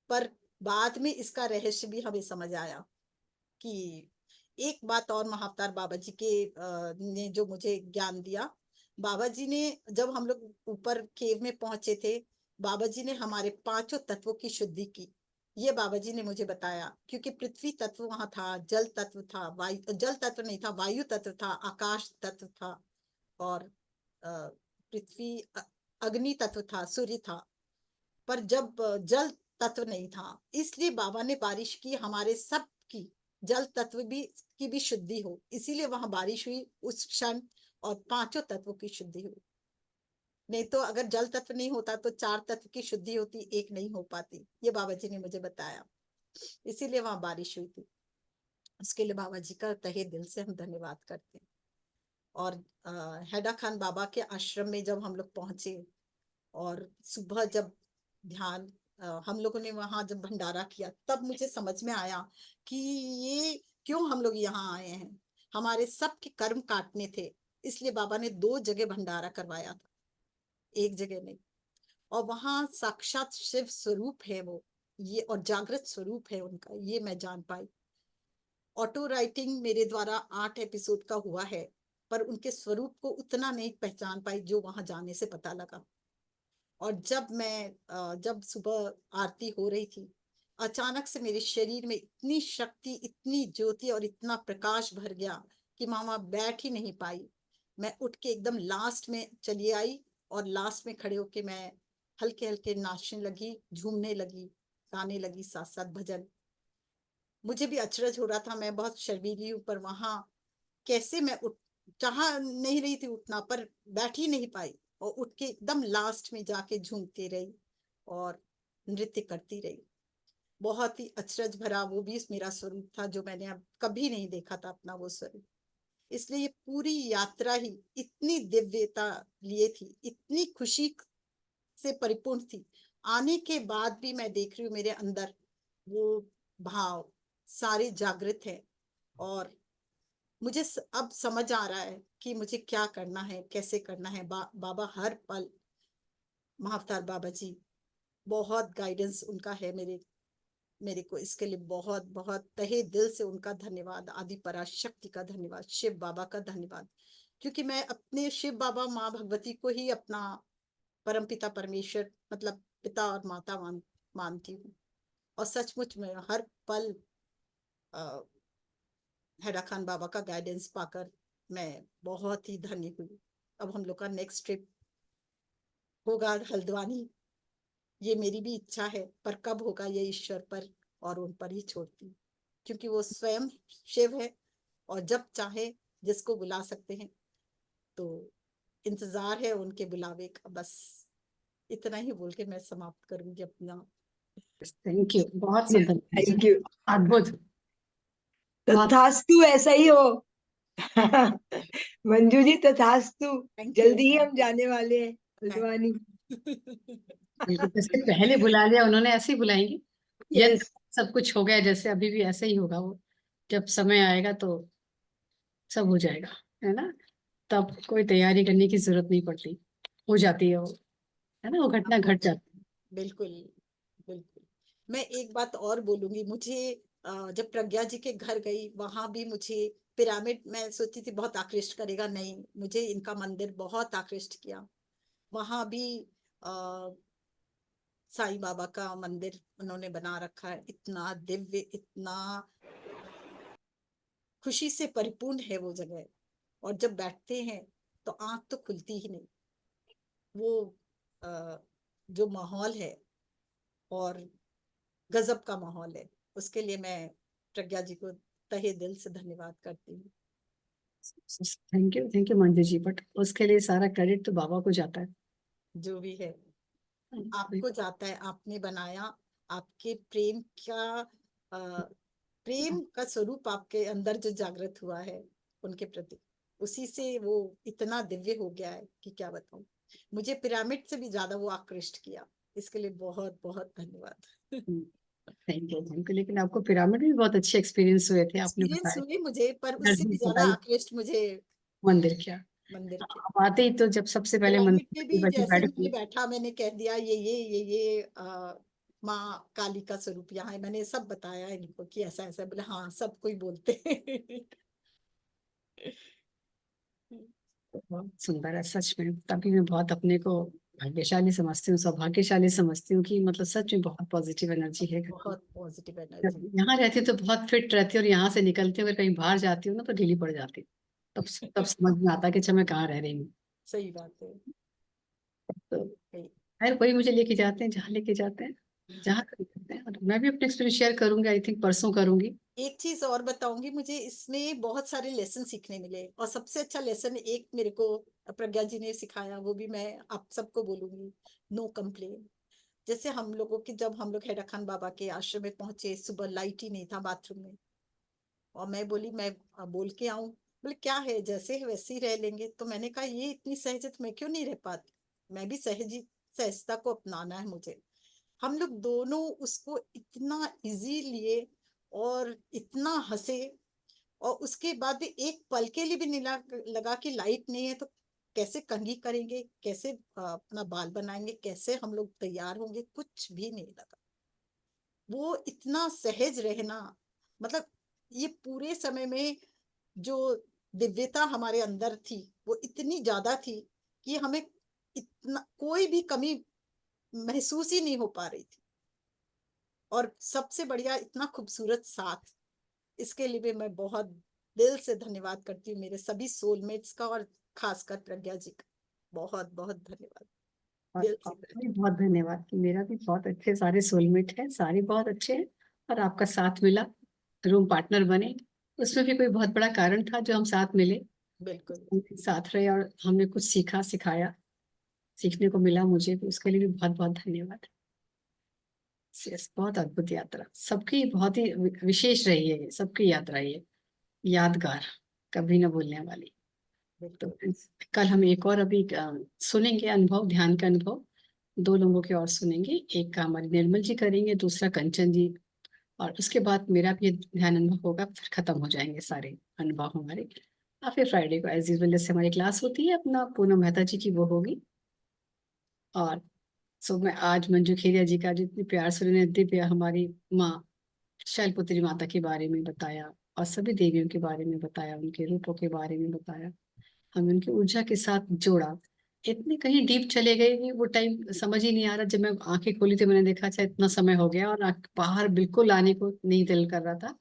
S2: पर बाद में इसका रहस्य भी हमें समझ आया कि एक बात और महाअवतार बाबा जी के ने जो मुझे ज्ञान दिया। बाबा जी ने जब हम लोग ऊपर केव में पहुंचे थे, बाबा जी ने हमारे 5 तत्वों की शुद्धि की। ये बाबा जी ने मुझे बताया, क्योंकि पृथ्वी तत्व वहां था, जल तत्व था, वायु जल तत्व नहीं था, वायु तत्व था, आकाश तत्व था, और पृथ्वी अग्नि तत्व था, सूर्य था। पर जब जल तत्व नहीं था, इसलिए बाबा ने बारिश की हमारे सब की, जल तत्व भी की भी शुद्धि हो, इसीलिए वहां बारिश हुई उस क्षण, और 5 तत्वों की शुद्धि हुई। नहीं तो अगर जल तत्व नहीं होता तो 4 तत्व की शुद्धि होती, एक नहीं हो पाती। ये बाबा जी ने मुझे बताया, इसीलिए वहां बारिश हुई थी। उसके लिए बाबा जी का तहे दिल से हम धन्यवाद करते हैं। और हेडा खान बाबा के आश्रम में जब हम लोग पहुंचे, और सुबह जब ध्यान हम लोगों ने वहां जब भंडारा किया, तब मुझे समझ में आया कि ये क्यों हम लोग यहाँ आए हैं। हमारे सबके कर्म काटने थे, इसलिए बाबा ने 2 जगह भंडारा करवाया था, एक जगह नहीं। और वहां साक्षात शिव स्वरूप है वो, ये और जागृत स्वरूप है उनका, ये मैं जान पाई। ऑटो राइटिंग मेरे द्वारा 8 एपिसोड का हुआ है, पर उनके स्वरूप को उतना नहीं पहचान पाई जो वहां जाने से पता लगा। और जब सुबह आरती हो रही थी, अचानक से मेरे शरीर में इतनी शक्ति, इतनी ज्योति और इतना प्रकाश भर गया कि मामा बैठ ही नहीं पाई। मैं उठ के एकदम लास्ट में चली आई, और लास्ट में खड़े होके मैं हल्के हल्के नाचने लगी, झूमने लगी, गाने लगी साथ साथ भजन। मुझे भी अचरज हो रहा था, मैं बहुत शर्मीली हूँ, पर वहां कैसे मैं उठ चाह नहीं रही थी उठना, पर बैठ ही नहीं पाई, और उठ के एकदम लास्ट में जाके झूमती रही और नृत्य करती रही। बहुत ही अचरज भरा वो भी मेरा स्वरूप था, जो मैंने अब कभी नहीं देखा था अपना वो स्वरूप। इसलिए ये पूरी यात्रा ही इतनी दिव्यता लिए थी, इतनी खुशी से परिपूर्ण थी। आने के बाद भी मैं देख रही हूँ मेरे अंदर वो भाव सारे जागृत है। और मुझे अब समझ आ रहा है कि मुझे क्या करना है, कैसे करना है। बाबा हर पल महाअवतार बाबा जी, बहुत गाइडेंस उनका है मेरे को, इसके लिए बहुत बहुत तहे दिल से उनका धन्यवाद। आदि पराशक्ति का धन्यवाद, शिव बाबा का धन्यवाद, क्योंकि मैं अपने शिव बाबा माँ भगवती को ही अपना परम पिता परमेश्वर मतलब पिता और माता मानती हूँ। और सचमुच में हर पल हैदरा खान बाबा का गाइडेंस पाकर मैं बहुत ही धन्य हुई। अब हम लोग का नेक्स्ट ट्रिप होगा हल्द्वानी, ये मेरी भी इच्छा है, पर कब होगा ये ईश्वर पर और उन पर ही छोड़ती हूँ, क्योंकि वो स्वयं शिव है और जब चाहे जिसको बुला सकते हैं। तो इंतजार है उनके बुलावे का। बस इतना ही बोल के मैं समाप्त करूंगी अपना।
S1: थैंक यू, बहुत सुंदर,
S5: थैंक यू।
S1: अद्भुत।
S5: तथास्तु, ऐसा ही हो। मंजू जी, तथास्तु।
S2: Thank you.
S5: जल्दी ही हम जाने वाले हैं हल्द्वानी।
S1: बिल्कुल, जैसे पहले बुला लिया उन्होंने, ऐसे ही बुलाएंगे। यदि
S5: यस,
S1: सब कुछ हो गया जैसे अभी भी ऐसे ही होगा, वो जब समय आएगा तो सब हो जाएगा, है ना। तब कोई तैयारी करने की जरूरत नहीं पड़ती, हो जाती है वो, है ना, वो घटना घट जाती है।
S2: बिल्कुल बिल्कुल। मैं एक बात और बोलूंगी, मुझे जब प्रज्ञा जी के घर गई वहां भी मुझे पिरामिड, मैं सोची थी बहुत आकृष्ट करेगा, नहीं, मुझे इनका मंदिर बहुत आकृष्ट किया। वहां भी साईं बाबा का मंदिर उन्होंने बना रखा है, इतना दिव्य, इतना खुशी से परिपूर्ण है वो जगह। और जब बैठते हैं तो आंख तो खुलती ही नहीं। वो जो माहौल है और गजब का माहौल है, उसके लिए मैं प्रज्ञा जी को तहे दिल से धन्यवाद करती हूँ।
S1: Thank you Manju ji, but उसके लिए सारा क्रेडिट तो बाबा को जाता है।
S2: जो भी है आपको जाता है, आपने बनाया, आपके प्रेम का प्रेम का स्वरूप आपके अंदर जो जागृत हुआ है उनके प्रति, उसी से वो इतना दिव्य हो गया है कि क्या बताऊं। मुझे पिरामिड से भी ज्यादा वो आकृष्ट किया, इसके लिए बहुत बहुत धन्यवाद।
S1: Thank you. लेकिन आपको पिरामिड में बहुत अच्छे एक्सपीरियंस हुए थे, आपने
S2: एक्सपीरियंस
S1: बताया,
S2: हुए मुझे, पर उससे भी ज्यादा
S1: बताई
S2: आकृष्ट मुझे
S1: मंदिर क्या।
S2: मंदिर के।
S1: आप आते ही तो जब सबसे पहले
S2: पिरामिड
S1: मंदिर
S2: में
S1: में
S2: भी
S1: बैठी
S2: जैसे
S1: बैठ
S2: मैंने बैठा, मैंने कह दिया ये माँ काली का स्वरूप यहाँ है, मैंने सब बताया इनको कि ऐसा ऐसा, बोले हाँ सब कोई बोलते हैं।
S1: बहुत सुंदर है सच में। तभी मैं बहुत अपने को भाग्यशाली समझती हूँ, सौभाग्यशाली समझती हूँ कि मतलब सच में बहुत पॉजिटिव एनर्जी है घर में।
S2: बहुत पॉजिटिव एनर्जी।
S1: जब यहाँ रहती हूँ तो बहुत फिट रहती हूँ, और यहाँ से निकलती हूँ अगर कहीं बाहर जाती हूँ ना तो ढीली पड़ जाती हूँ। तब समझ में आता है कि अच्छा मैं कहाँ रह रही हूँ।
S2: सही बात है।
S1: तो
S2: सही।
S1: खैर कोई मुझे लेके जाते हैं जहाँ लेके जाते हैं, जहाँ कहीं जाते हैं। और मैं भी अपने एक्सपीरियंस शेयर करूंगी, आई थिंक परसों करूंगी।
S2: एक चीज और बताऊंगी, मुझे इसमें बहुत सारे लेसन सीखने मिले, और सबसे अच्छा लेसन एक मेरे को प्रज्ञा जी ने सिखाया, वो भी मैं आप सबको बोलूंगी। No complain. जैसे हम लोगों की, जब हम लोग हैदरा खान बाबा के आश्रम में पहुंचे, सुबह लाइट ही नहीं था बाथरूम में, और मैं बोली मैं बोल के आऊं, बोले क्या है जैसे है वैसे ही रह लेंगे। तो मैंने कहा ये इतनी सहज मैं क्यों नहीं रह पाती, मैं भी सहजता को अपनाना है मुझे। हम लोग दोनों उसको इतना इजी लिए और इतना हंसे, और उसके बाद भी एक पल के लिए भी नहीं लगा कि लाइट नहीं है तो कैसे कंघी करेंगे, कैसे अपना बाल बनाएंगे, कैसे हम लोग तैयार होंगे, कुछ भी नहीं लगा। वो इतना सहज रहना, मतलब ये पूरे समय में जो दिव्यता हमारे अंदर थी वो इतनी ज्यादा थी कि हमें इतना कोई भी कमी महसूस ही नहीं हो पा रही थी। और सबसे बढ़िया इतना खूबसूरत साथ, इसके लिए भी मैं बहुत दिल से धन्यवाद करती हूँ मेरे सभी सोलमेट्स का, और खासकर प्रज्ञा जी का बहुत बहुत धन्यवाद।
S1: और
S2: दिल से
S1: आपका भी बहुत धन्यवाद कि मेरा भी बहुत अच्छे सारे सोलमेट हैं, सारे बहुत अच्छे हैं। और आपका साथ मिला, रूम पार्टनर बने, उसमें भी कोई बहुत बड़ा कारण था जो हम साथ मिले,
S2: बिल्कुल।
S1: हम साथ रहे और हमने कुछ सीखा सिखाया, सीखने को मिला मुझे भी, उसके लिए भी बहुत बहुत धन्यवाद। यस, बहुत अद्भुत यात्रा, सबकी बहुत ही विशेष रही है, सबकी यात्रा ये यादगार, कभी न भूलने वाली। तो
S2: बिल्कुल।
S1: कल हम एक और अभी सुनेंगे अनुभव, ध्यान का अनुभव, दो लोगों के और सुनेंगे। एक का हमारे निर्मल जी करेंगे, दूसरा कंचन जी, और उसके बाद मेरा भी ध्यान अनुभव होगा, फिर खत्म हो जाएंगे सारे अनुभव हमारे। और फिर फ्राइडे को एज यूजल जैसे हमारी क्लास होती है अपना पूनम मेहता जी की वो होगी। और सो मैं आज मंजू खेरिया जी का जितनी प्यार से उन्होंने दिव्य हमारी माँ शैलपुत्री माता के बारे में बताया और सभी देवियों के बारे में बताया, उनके रूपों के बारे में बताया, हमें उनकी ऊर्जा के साथ जोड़ा। इतने कहीं डीप चले गए कि वो टाइम समझ ही नहीं आ रहा। जब मैं आंखें खोली तो मैंने देखा अच्छा इतना समय हो गया और बाहर बिल्कुल आने को नहीं दिल कर रहा था।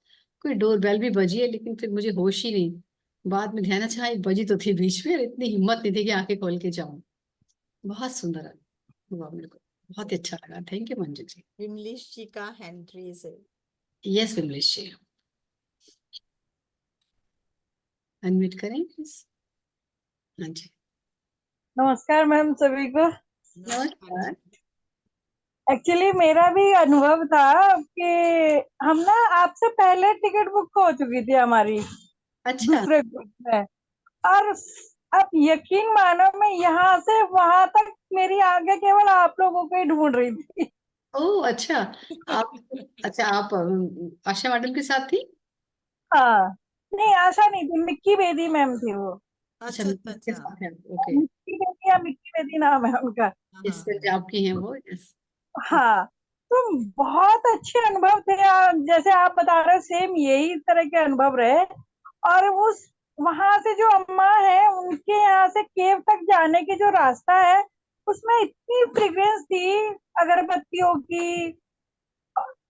S1: कोई डोर बेल भी बजी है लेकिन फिर मुझे होश ही नहीं। बाद में ध्यान अच्छा एक बजी तो थी बीच में और इतनी हिम्मत नहीं थी कि आंखें खोल के जाऊं। बहुत सुंदर हुआ मेरे को, बहुत ही अच्छा लगा। थैंक यू मंजू जी।
S2: विमलेश जी का हैंड रेज है।
S1: यस विमलेश जी, अनम्यूट करें प्लीज। हाँ जी,
S7: नमस्कार मैम सभी को।
S2: नमस्कार जी।
S7: एक्चुअली मेरा भी अनुभव था कि हम ना आपसे पहले टिकट बुक हो चुकी थी हमारी
S1: अच्छा।
S7: दूसरे ग्रुप में, और आप यकीन मानो मैं यहाँ से वहां तक मेरी आगे केवल आप लोगों को ही ढूंढ रही थी।
S1: ओह अच्छा। आप, अच्छा आप आशा मैडम के साथ थी?
S7: हाँ, नहीं आशा नहीं थी, मिक्की बेदी मैम थी वो।
S1: अच्छा
S2: अच्छा अच्छा
S1: के
S2: अच्छा।
S1: साथ है, ओके।
S7: मिक्की बेदी या मिक्की बेदी नाम है उनका।
S1: इस पंजाब की हैं वो, यस।
S7: हाँ, तो बहुत अच्छे अनुभव थे। जैसे आप बता रहे हो सेम यही तरह के अनुभव रहे। और उस वहां से जो अम्मा है उनके यहाँ से केव तक जाने की जो रास्ता है उसमें इतनी फ्रेग्रेंस थी अगरबत्तियों की,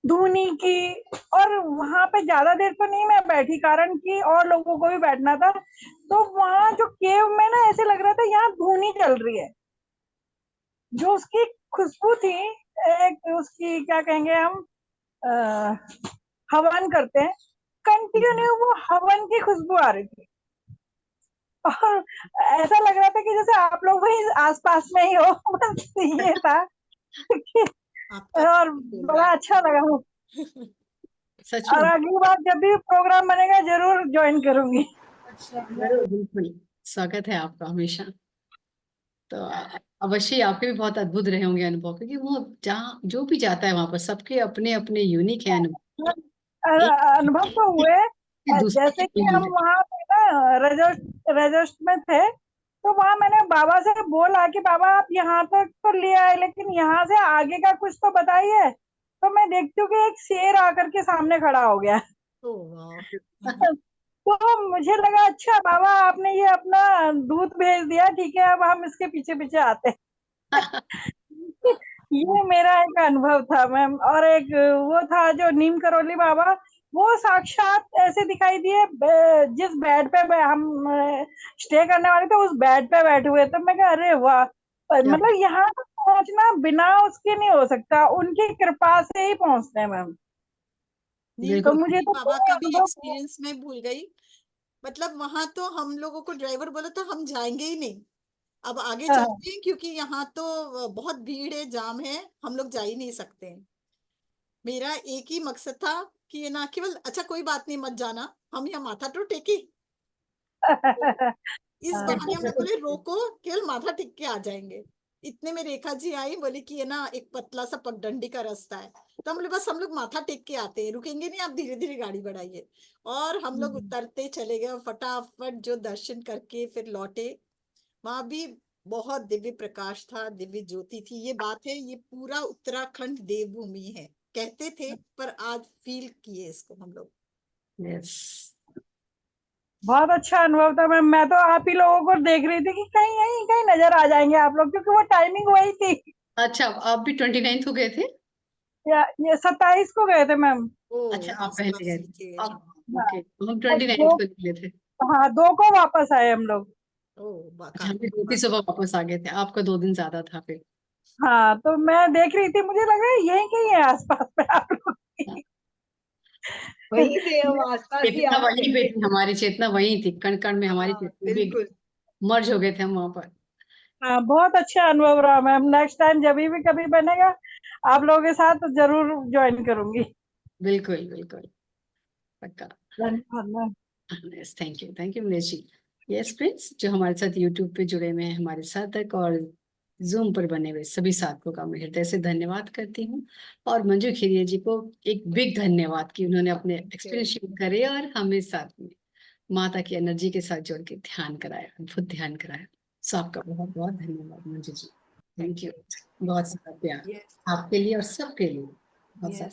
S7: धूनी की। और वहां पे ज्यादा देर तो नहीं मैं बैठी, कारण कि और लोगों को भी बैठना था। तो वहां जो केव में ना ऐसे लग रहा था यहाँ धूनी चल रही है। जो उसकी खुशबू थी, एक उसकी क्या कहेंगे हम, हवन करते हैं, कंटिन्यू वो हवन की खुशबू आ रही थी। और ऐसा लग रहा था कि जैसे आप लोग वही आसपास में ही हो। बस ये था।
S2: आपका
S7: और
S2: बोल रहा
S7: बड़ा अच्छा लगा।
S2: है।
S1: सच
S7: और
S1: में।
S7: अगली बार जब भी प्रोग्राम बनेगा जरूर ज्वाइन करूंगी।
S1: जरूर, बिल्कुल स्वागत है आपका हमेशा। तो अवश्य आपके भी बहुत अद्भुत रहे होंगे अनुभव, क्योंकि वो जहाँ जो भी जाता है वहां पर सबके अपने अपने यूनिक है अनुभव। एक
S7: अनुभव तो हुए।
S1: दूसरे
S7: जैसे कि
S1: की
S7: हम वहां पे ना रजोस्ट में थे, तो वहां मैंने बाबा से बोला कि बाबा आप यहाँ तक तो ले आए लेकिन यहाँ से आगे का कुछ तो बताइए। तो मैं देखती हूँ कि एक शेर आकर के सामने खड़ा हो गया।
S2: ओह वाह।
S7: तो मुझे लगा अच्छा बाबा आपने ये अपना दूध भेज दिया, ठीक है अब हम इसके पीछे पीछे आते हैं। ये मेरा एक अनुभव था मैम। और एक वो था जो नीम करोली बाबा, वो साक्षात ऐसे दिखाई दिए। जिस बेड पे हम स्टे करने वाले थे उस बेड पे बैठे हुए। तो मैं कहा अरे वाह,
S1: क्या
S7: मतलब यहाँ तक पहुंचना बिना उसके नहीं हो सकता, उनकी कृपा से ही पहुंचते हैं मैम।
S2: नीम
S7: तो
S1: बिल्कुल।
S7: मुझे
S2: करोली
S7: तो
S2: बाबा
S7: कोई
S2: का भी
S7: अनुभव।
S2: एक्सपीरियंस मैं भूल गई। मतलब वहां तो हम लोगों को ड्राइवर बोला तो हम जाएंगे ही नहीं। अब आगे
S7: हाँ,
S2: चलते हैं क्योंकि यहाँ तो बहुत भीड़ है, जाम है, हम लोग जा ही नहीं सकते हैं। मेरा एक ही मकसद था कि ये ना केवल अच्छा कोई बात नहीं मत जाना, हम यहाँ माथा तो टेके। इस
S7: हाँ,
S2: बहाने हम लोग बोले रोको, केवल माथा टेक के आ जाएंगे। इतने में रेखा जी आई, बोली कि ये ना एक पतला सा पगडंडी का रास्ता है। तो हम बोले बस हम लोग माथा टेक के आते हैं, रुकेंगे नहीं, आप धीरे धीरे गाड़ी बढ़ाइए। और हम लोग उतरते चले गए और फटाफट जो दर्शन करके फिर लौटे। वहां भी बहुत दिव्य प्रकाश था, दिव्य ज्योति थी। ये बात है, ये पूरा उत्तराखंड देवभूमि है कहते थे, पर आज फील किए इसको हम लोग।
S1: यस।
S7: बहुत अच्छा अनुभव था मैम। मैं तो आप ही लोगों को देख रही थी कि कहीं कहीं कहीं नजर आ जाएंगे आप लोग, क्योंकि वो टाइमिंग वही थी।
S1: अच्छा आप भी 29 को गए थे?
S7: या ये 27 को गए थे मैम।
S2: ओ
S1: अच्छा आप
S2: आस
S1: पहले
S2: पास
S1: गए
S2: ही
S1: थे,
S2: थे।
S1: अब
S7: हाँ,
S1: ओके हम
S7: और
S1: 29
S7: दो,
S1: को निकले थे।
S7: हाँ 2 को वापस आए हम लोग।
S2: ओ
S1: अच्छा हम भी 2 सुबह वापस आ गए थे, आपका 2 दिन ज्यादा था फिर।
S7: हाँ, तो मैं देख रही थी, मुझे लगा यही कहीं है आसपास में आप लोग की।
S5: वही थे हम, आसपास ही
S1: चेतना वहीं
S5: आपके
S1: पे
S5: थे।
S1: थी, हमारी चेतना वहीं थी, कण कण में हमारी
S5: हाँ
S1: चेतना भी
S5: बिल्कुल।
S1: मर्ज हो गए थे हम वहां पर।
S7: हाँ, बहुत अच्छा अनुभव रहा मैम। नेक्स्ट टाइम जब भी कभी बनेगा आप लोगों के साथ जरूर ज्वाइन करूंगी।
S1: बिल्कुल बिल्कुल, पक्का।
S7: धन्यवाद ma'am.
S1: Yes thank you Manish ji. Yes friends, जो हमारे साथ यूट्यूब पे जुड़े हुए हैं हमारे साथक और जूम पर बने हुए सभी साथकों का मैं हृदय से धन्यवाद करती हूँ। और मंजू खिरिया जी को एक बिग धन्यवाद कि उन्होंने अपने एक्सपीरियंस शेयर करे और हमें साथ में माता की एनर्जी के साथ जोड़ के ध्यान कराया, अद्भुत ध्यान कराया। सो आपका बहुत बहुत धन्यवाद मंजू जी। थैंक यू, बहुत सारा प्यार
S5: यस
S1: आपके लिए और सबके लिए, बहुत सारा।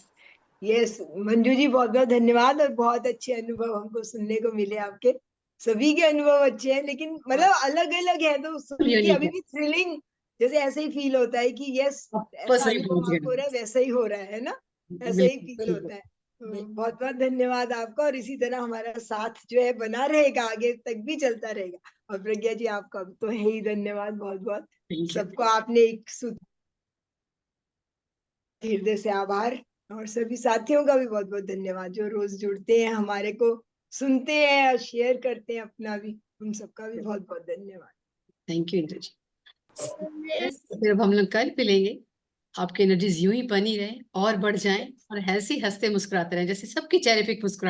S5: यस मंजू जी, बहुत बहुत धन्यवाद। और बहुत अच्छे अनुभव हमको सुनने को मिले आपके। सभी के अनुभव अच्छे हैं, लेकिन मतलब अलग अलग है, तो सुन के
S1: यूनिक
S5: अभी
S1: है,
S5: भी थ्रिलिंग जैसे ऐसे ही फील होता है कि यस,
S1: वापस
S5: ऐसा
S1: वही
S5: अनुभव
S1: पहुंच
S5: आपको हो रहा है
S1: गए।
S5: वैसा ही हो रहा है ना, ऐसा ही
S1: बिल्कुल
S5: फील होता है। तो बहुत बहुत धन्यवाद आपका, और इसी तरह हमारा साथ जो है बना रहेगा, आगे तक भी चलता रहेगा। और प्रज्ञा जी, आपका तो है ही धन्यवाद, बहुत बहुत।
S1: Thank you.
S5: सबको आपने एक हृदय से आभार। और सभी साथियों का भी बहुत बहुत धन्यवाद, जो रोज जुड़ते हैं, हमारे को सुनते हैं और शेयर करते हैं अपना भी। उन सबका भी बहुत बहुत धन्यवाद।
S1: थैंक यू इंदु जी। फिर अब हम लोग कल मिलेंगे। आपकी एनर्जीज यूं ही बनी रहे और बढ़ जाएं, और ऐसे ही हंसते मुस्कुराते रहें, जैसे सबके चेहरे पे एक मुस्कुराहट